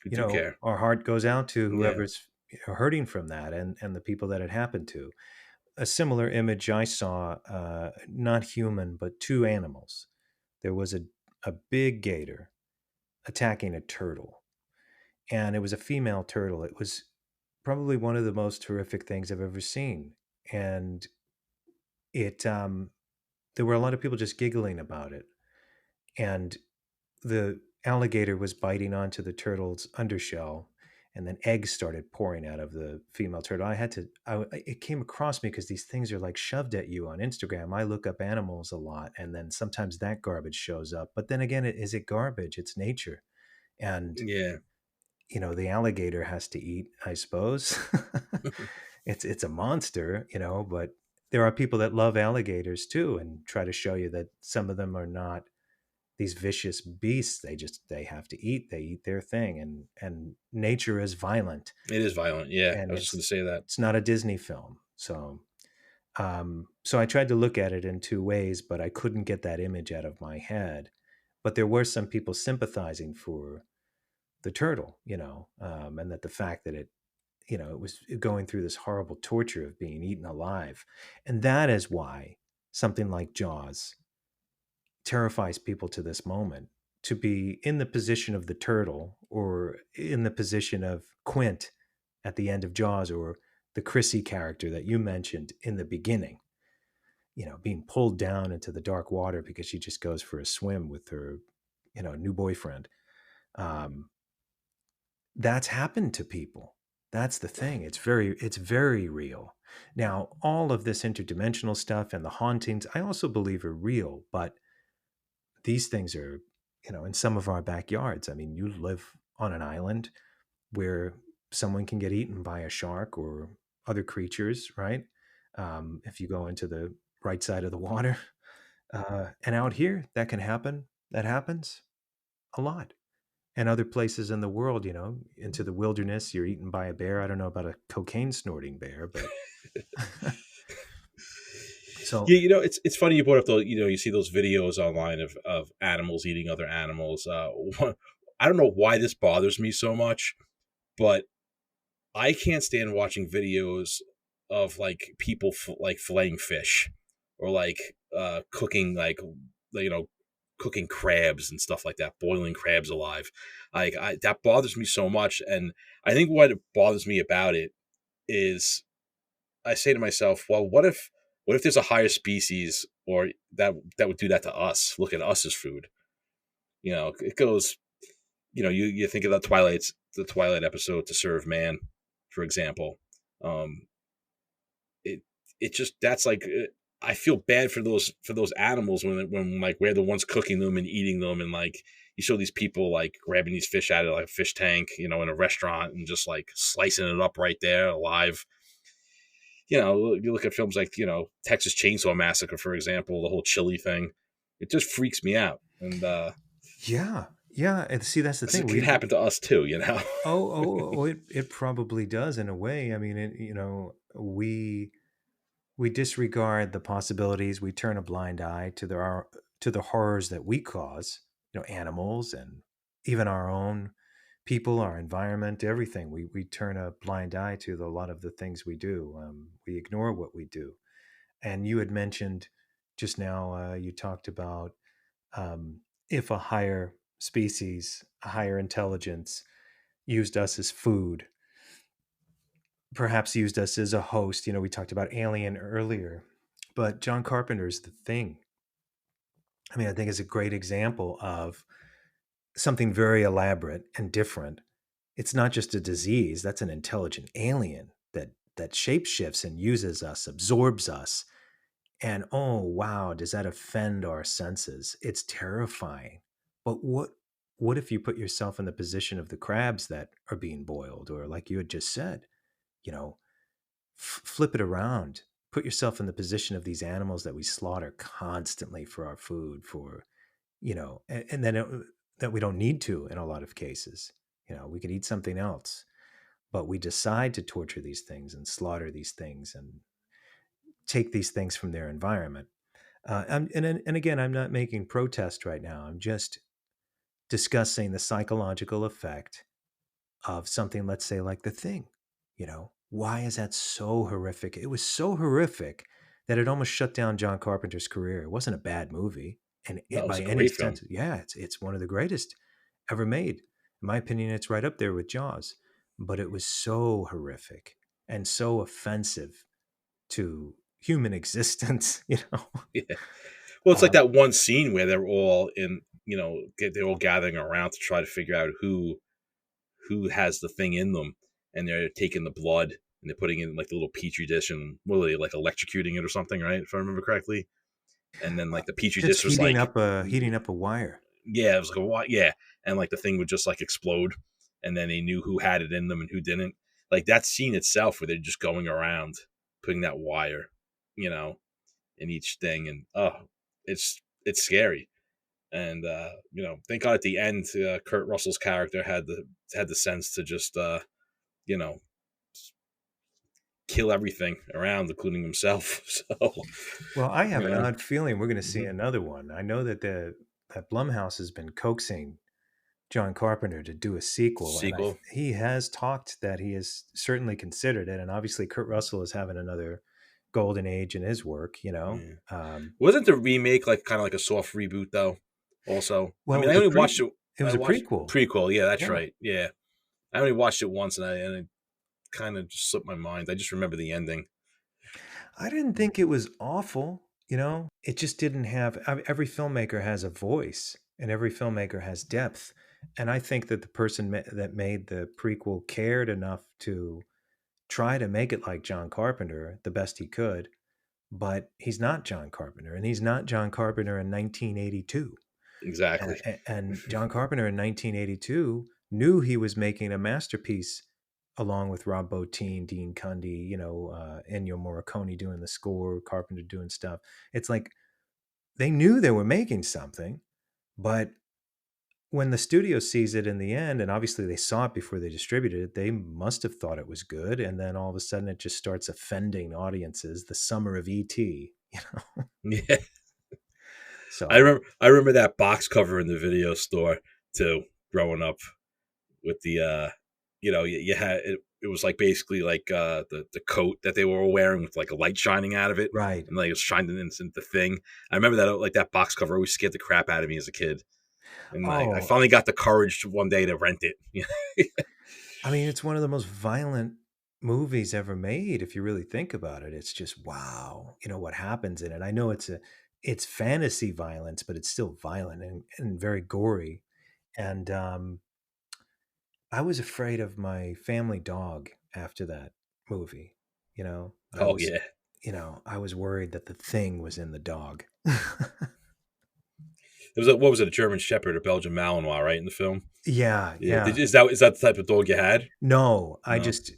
Who do care? our heart goes out to Yeah. whoever's hurting from that, and the people that it happened to. A similar image I saw, not human, but two animals. There was a big gator attacking a turtle, and it was a female turtle. It was probably one of the most horrific things I've ever seen. And it, there were a lot of people just giggling about it. And the alligator was biting onto the turtle's undershell, and then eggs started pouring out of the female turtle. It came across me because these things are like shoved at you on Instagram. I look up animals a lot, and then sometimes that garbage shows up. But then again, is it garbage? It's nature. And, Yeah. The alligator has to eat, I suppose. It's a monster, but there are people that love alligators too and try to show you that some of them are not these vicious beasts. They have to eat. They eat their thing, and nature is violent. It is violent. Yeah, And I was just going to say that. It's not a Disney film. So I tried to look at it in two ways, but I couldn't get that image out of my head. But there were some people sympathizing for the turtle, and that the fact that it was going through this horrible torture of being eaten alive. And that is why something like Jaws terrifies people to this moment, to be in the position of the turtle or in the position of Quint at the end of Jaws, or the Chrissy character that you mentioned in the beginning, being pulled down into the dark water because she just goes for a swim with her, new boyfriend. That's happened to people. That's the thing. It's very real. Now, all of this interdimensional stuff and the hauntings, I also believe are real, but these things are, in some of our backyards. I mean, you live on an island where someone can get eaten by a shark or other creatures, right? If you go into the right side of the water. And out here, that can happen. That happens a lot. And other places in the world, into the wilderness, you're eaten by a bear. I don't know about a cocaine snorting bear, but so yeah, it's funny you brought up the, you see those videos online of animals eating other animals. I don't know why this bothers me so much, but I can't stand watching videos of like people like filleting fish, or like cooking, like, cooking crabs and stuff like that, boiling crabs alive. That bothers me so much. And I think what bothers me about it is, I say to myself, well, what if there's a higher species, or that would do that to us, look at us as food? It goes, you think of the Twilight episode, To Serve Man, for example. It just, that's like, I feel bad for those animals when like we're the ones cooking them and eating them, and like you show these people like grabbing these fish out of like a fish tank, in a restaurant, and just like slicing it up right there alive. You look at films like, Texas Chainsaw Massacre, for example, the whole chili thing. It just freaks me out. And yeah, and see, that's the thing. It could happen to us too, It probably does in a way. I mean, we disregard the possibilities. We turn a blind eye to the horrors that we cause. Animals, and even our own people, our environment, everything. We turn a blind eye to a lot of the things we do. We ignore what we do. And you had mentioned just now. You talked about if a higher species, a higher intelligence, used us as food, perhaps used us as a host. We talked about Alien earlier, but John Carpenter's The Thing, I mean, I think is a great example of something very elaborate and different. It's not just a disease. That's an intelligent alien that shapeshifts and uses us, absorbs us. And oh, wow, does that offend our senses? It's terrifying. But what if you put yourself in the position of the crabs that are being boiled, or like you had just said, flip it around. Put yourself in the position of these animals that we slaughter constantly for our food, and then that we don't need to in a lot of cases. We could eat something else, but we decide to torture these things and slaughter these things and take these things from their environment. And again, I'm not making protest right now. I'm just discussing the psychological effect of something, let's say, like The Thing. Why is that so horrific? It was so horrific that it almost shut down John Carpenter's career. It wasn't a bad movie, and No, it was by a any great film. sense, yeah, it's one of the greatest ever made. In my opinion, it's right up there with Jaws. But it was so horrific and so offensive to human existence. Yeah. Well, it's like Um, that one scene where they're all in, they're all gathering around to try to figure out who has the thing in them, and they're taking the blood and they're putting it in like the little petri dish and what are they, like electrocuting it or something, right? If I remember correctly. And then like the petri just dish was like, heating up a wire. yeah, it was like a what? Yeah, and like the thing would just like explode, and then they knew who had it in them and who didn't. Like that scene itself, where they're just going around putting that wire, in each thing, and it's scary. And thank God at the end, Kurt Russell's character had the sense to just you know kill everything around, including himself. So, Well, I have an yeah. odd feeling we're going to see another one. I know that that Blumhouse has been coaxing John Carpenter to do a sequel, and Sequel. he has talked that he has certainly considered it. And obviously, Kurt Russell is having another golden age in his work. Wasn't the remake like kind of like a soft reboot though? Also, Well, I it mean, I was only watched it. it was I a watched prequel. prequel. Yeah, that's Yeah. right. Yeah, I only watched it once, and it kind of just slipped my mind. I just remember the ending. I didn't think it was awful. It just didn't have. Every filmmaker has a voice, and every filmmaker has depth. And I think that the person that made the prequel cared enough to try to make it like John Carpenter the best he could, but he's not John Carpenter, and he's not John Carpenter in 1982. Exactly. And John Carpenter in 1982 knew he was making a masterpiece along with Rob Bottin, Dean Cundy, Ennio Morricone doing the score, Carpenter doing stuff. It's like they knew they were making something, but when the studio sees it in the end, and obviously they saw it before they distributed it, they must have thought it was good. And then all of a sudden it just starts offending audiences. The summer of E.T., Yeah. So I remember that box cover in the video store too, growing up with the you had it was like basically like the coat that they were all wearing with like a light shining out of it, right, and like it was shining into the thing. I remember that like that box cover always scared the crap out of me as a kid, and I finally got the courage one day to rent it. I mean, it's one of the most violent movies ever made if you really think about it. It's just wow, what happens in it. I know it's fantasy violence, but it's still violent and very gory. And I was afraid of my family dog after that movie. I was worried that the thing was in the dog. It was what was it, a German Shepherd or Belgian Malinois, right, in the film? Yeah. Is that the type of dog you had? No, I just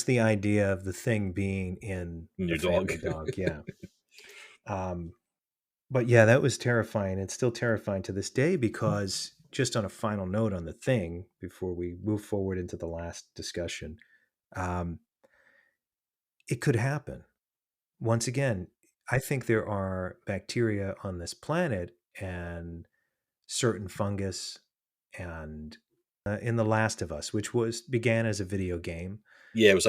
the idea of the thing being in your dog. Yeah. But yeah, that was terrifying. It's still terrifying to this day because just on a final note on the thing, before we move forward into the last discussion, it could happen. Once again, I think there are bacteria on this planet and certain fungus and in The Last of Us, which began as a video game. Yeah, it was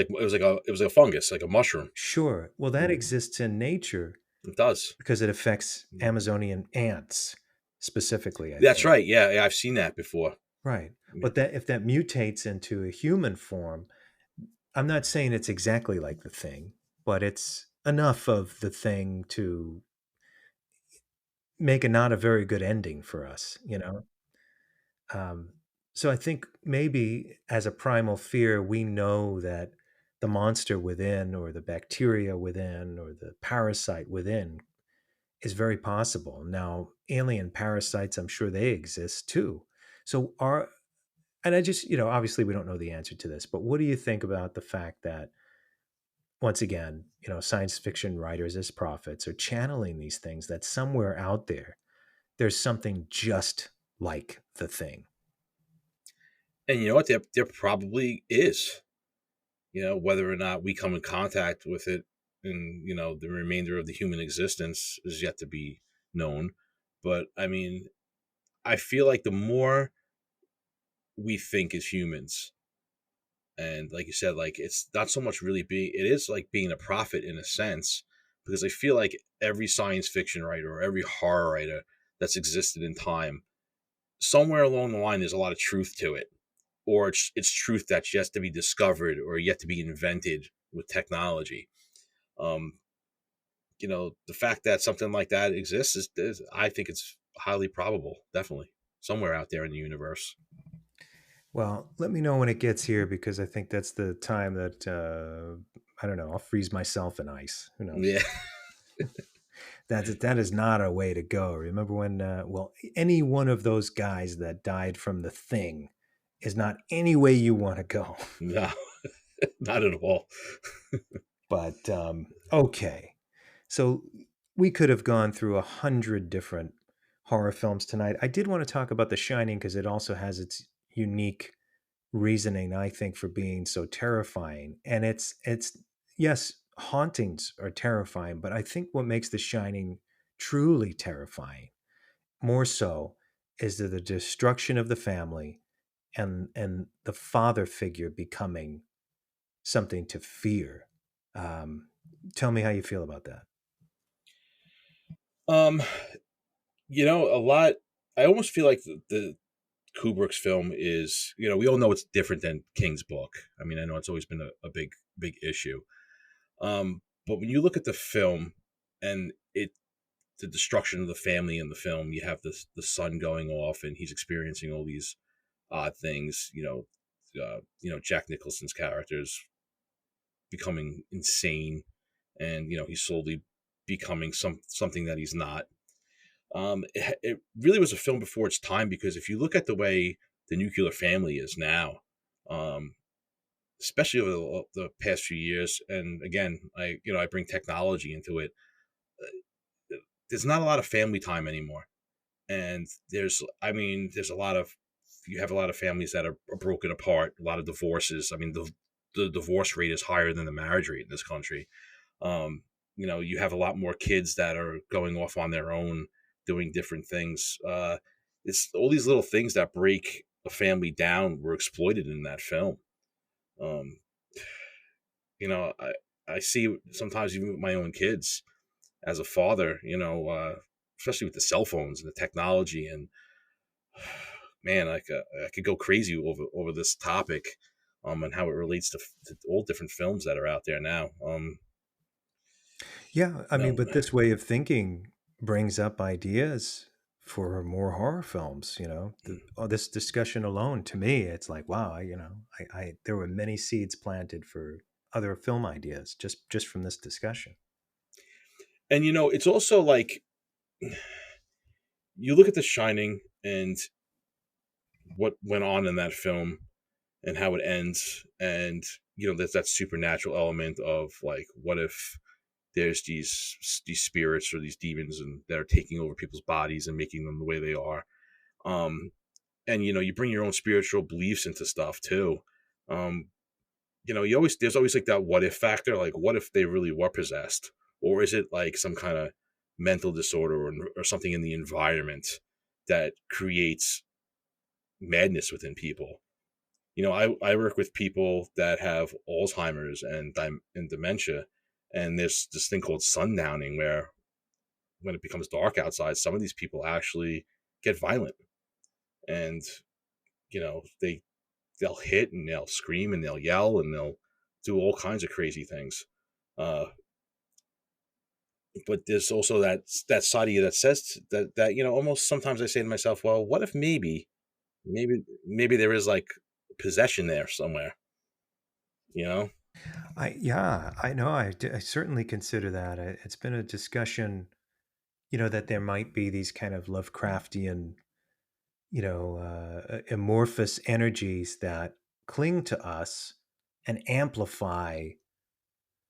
a fungus, like a mushroom. Sure. Well, that exists in nature. It does. Because it affects Amazonian ants specifically. That's right. Yeah, I've seen that before. Right. But if that mutates into a human form, I'm not saying it's exactly like the thing, but it's enough of the thing to make not a very good ending for us, So I think maybe as a primal fear, we know that the monster within or the bacteria within or the parasite within is very possible. Now, alien parasites, I'm sure they exist too. So and I just, obviously we don't know the answer to this, but what do you think about the fact that once again, science fiction writers as prophets are channeling these things that somewhere out there's something just like the thing? And you know what? There probably is. You know, whether or not we come in contact with it in, you know, the remainder of the human existence is yet to be known. But I mean, I feel like the more we think as humans, and like you said, like it's not so much really being, it is like being a prophet in a sense, because I feel like every science fiction writer or every horror writer that's existed in time, somewhere along the line, there's a lot of truth to it, or it's truth that's yet to be discovered or yet to be invented with technology. Um, you know, the fact that something like that exists is I think it's highly probable, definitely somewhere out there in the universe. Well, let me know when it gets here because I think that's the time that I don't know. I'll freeze myself in ice. Who knows? Yeah. That is not a way to go. Remember when? Any one of those guys that died from the thing is not any way you want to go. No, not at all. But okay, so we could have gone through 100 different horror films tonight. I did want to talk about The Shining because it also has its unique reasoning, I think, for being so terrifying. And it's yes, hauntings are terrifying, but I think what makes The Shining truly terrifying, more so, is the destruction of the family and the father figure becoming something to fear. Um, Tell me how you feel about that. Um, you know, a lot. I almost feel like the Kubrick's film is, you know, we all know it's different than King's book. I mean, I know it's always been a big issue. But when you look at the film and the destruction of the family in the film, you have the son going off and he's experiencing all these odd things. You know, Jack Nicholson's character's becoming insane, and you know he's slowly becoming something that he's not. It really was a film before its time because if you look at the way the nuclear family is now, um, especially over the past few years, and again, I bring technology into it. There's not a lot of family time anymore, and there's a lot of you have a lot of families that are broken apart, a lot of divorces. I mean, the divorce rate is higher than the marriage rate in this country. Um, you know, you have a lot more kids that are going off on their own, doing different things. It's all these little things that break a family down were exploited in that film. Um, you know, I see sometimes even with my own kids as a father, you know, especially with the cell phones and the technology, and man, I could go crazy over this topic, and how it relates to all different films that are out there now. Yeah, I mean, No, but man. this way of thinking brings up ideas for more horror films. You know, this discussion alone, to me, it's like, wow, I there were many seeds planted for other film ideas just from this discussion. And you know, it's also like you look at The Shining and what went on in that film and how it ends, and you know, there's that supernatural element of like, what if there's these spirits or these demons and that are taking over people's bodies and making them the way they are. Um, and you know, you bring your own spiritual beliefs into stuff too. Um, you know, there's always like that what if factor, like what if they really were possessed, or is it like some kind of mental disorder or something in the environment that creates madness within people. You know, I work with people that have Alzheimer's and dementia, and there's this thing called sundowning where when it becomes dark outside, some of these people actually get violent, and you know they'll hit and they'll scream and they'll yell and they'll do all kinds of crazy things. Uh, but there's also that side of you that says that you know, almost sometimes I say to myself, well, what if maybe there is like possession there somewhere, you know? I know. I certainly consider that. It's been a discussion, that there might be these kind of Lovecraftian, amorphous energies that cling to us and amplify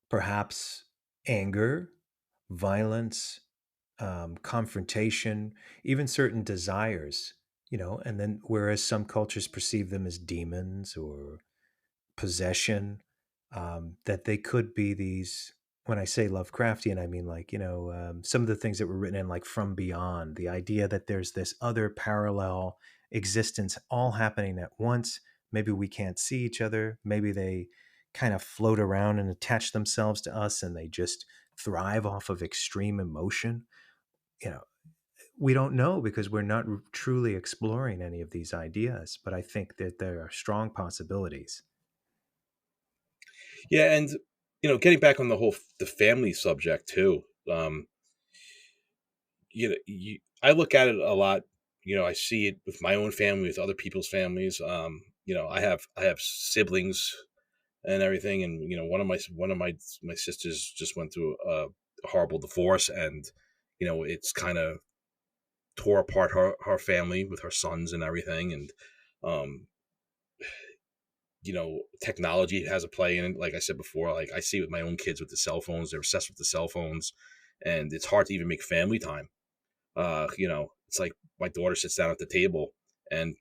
perhaps anger, violence, confrontation, even certain desires and then whereas some cultures perceive them as demons or possession, that they could be these. When I say Lovecraftian, I mean like, some of the things that were written in like From Beyond, the idea that there's this other parallel existence all happening at once. Maybe we can't see each other. Maybe they kind of float around and attach themselves to us and they just thrive off of extreme emotion. You know, we don't know because we're not truly exploring any of these ideas, but I think that there are strong possibilities. Yeah, and getting back on the family subject too. I look at it a lot. I see it with my own family, with other people's families. I have siblings and everything, and one of my sisters just went through a horrible divorce, and it's kind of tore apart her family with her sons and everything, and um, technology has a play in it. Like I said before, like I see it with my own kids with the cell phones. They're obsessed with the cell phones, and it's hard to even make family time. It's like my daughter sits down at the table and,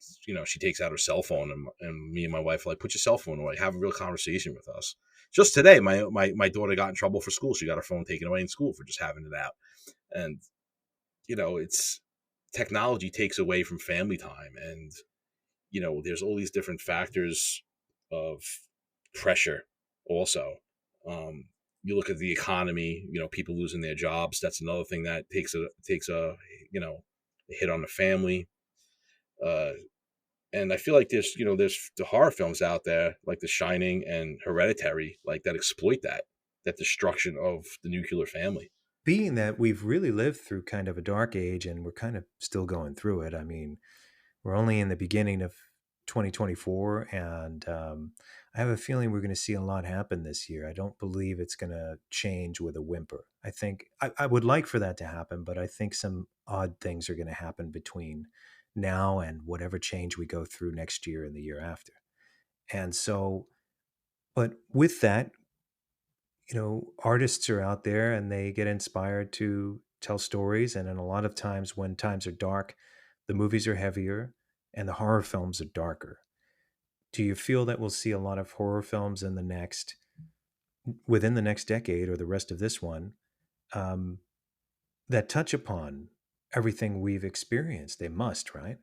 she takes out her cell phone and me and my wife are like, put your cell phone away, have a real conversation with us. Just today, my daughter got in trouble for school. She got her phone taken away in school for just having it out. And, it's technology takes away from family time. And, there's all these different factors of pressure also. You look at the economy, people losing their jobs. That's another thing that takes a hit on the family. And I feel like there's the horror films out there like The Shining and Hereditary, like that exploit that destruction of the nuclear family. Being that we've really lived through kind of a dark age and we're kind of still going through it. I mean, we're only in the beginning of 2024, and I have a feeling we're going to see a lot happen this year. I don't believe it's going to change with a whimper. I think I would like for that to happen, but I think some odd things are going to happen between now and whatever change we go through next year and the year after. And so, but with that, artists are out there and they get inspired to tell stories. And then a lot of times when times are dark, the movies are heavier and the horror films are darker. Do you feel that we'll see a lot of horror films within the next decade or the rest of this one, that touch upon everything we've experienced? They must, right?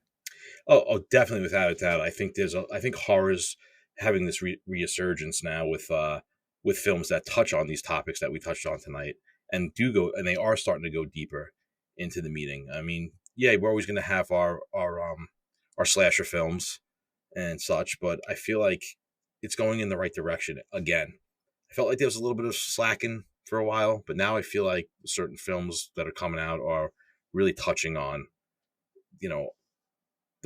Oh, definitely, without a doubt. I think horror's having this resurgence now with films that touch on these topics that we touched on tonight, and they are starting to go deeper into the meaning. I mean, yeah, we're always going to have our slasher films and such, but I feel like it's going in the right direction again. I felt like there was a little bit of slacking for a while, but now I feel like certain films that are coming out are really touching on, the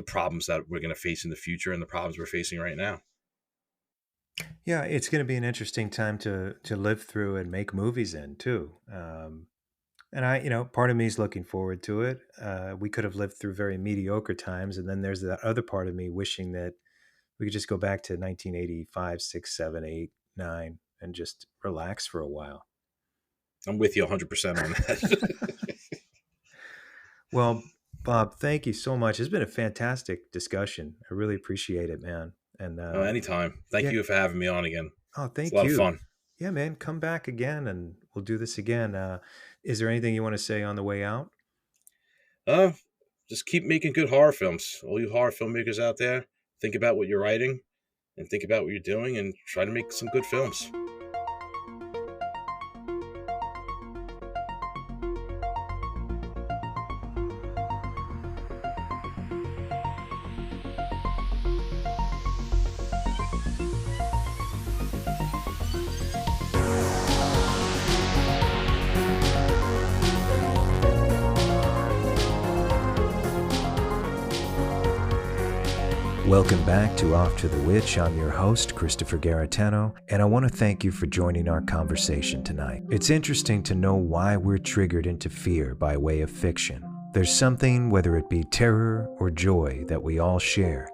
problems that we're going to face in the future and the problems we're facing right now. Yeah, it's going to be an interesting time to live through and make movies in too. And part of me is looking forward to it. We could have lived through very mediocre times, and then there's that other part of me wishing that we could just go back to 1985, 6, 7, 8, 9, and just relax for a while. I'm with you 100% on that. Well, Bob, thank you so much. It's been a fantastic discussion. I really appreciate it, man. And anytime. Thank you for having me on again. Oh, thank you. It's a lot of fun. Yeah, man. Come back again and we'll do this again. Is there anything you want to say on the way out? Just keep making good horror films. All you horror filmmakers out there, think about what you're writing and think about what you're doing and try to make some good films. Welcome back to Off to the Witch. I'm your host, Christopher Garatano, and I want to thank you for joining our conversation tonight. It's interesting to know why we're triggered into fear by way of fiction. There's something, whether it be terror or joy, that we all share,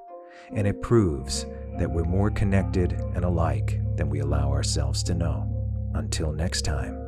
and it proves that we're more connected and alike than we allow ourselves to know. Until next time.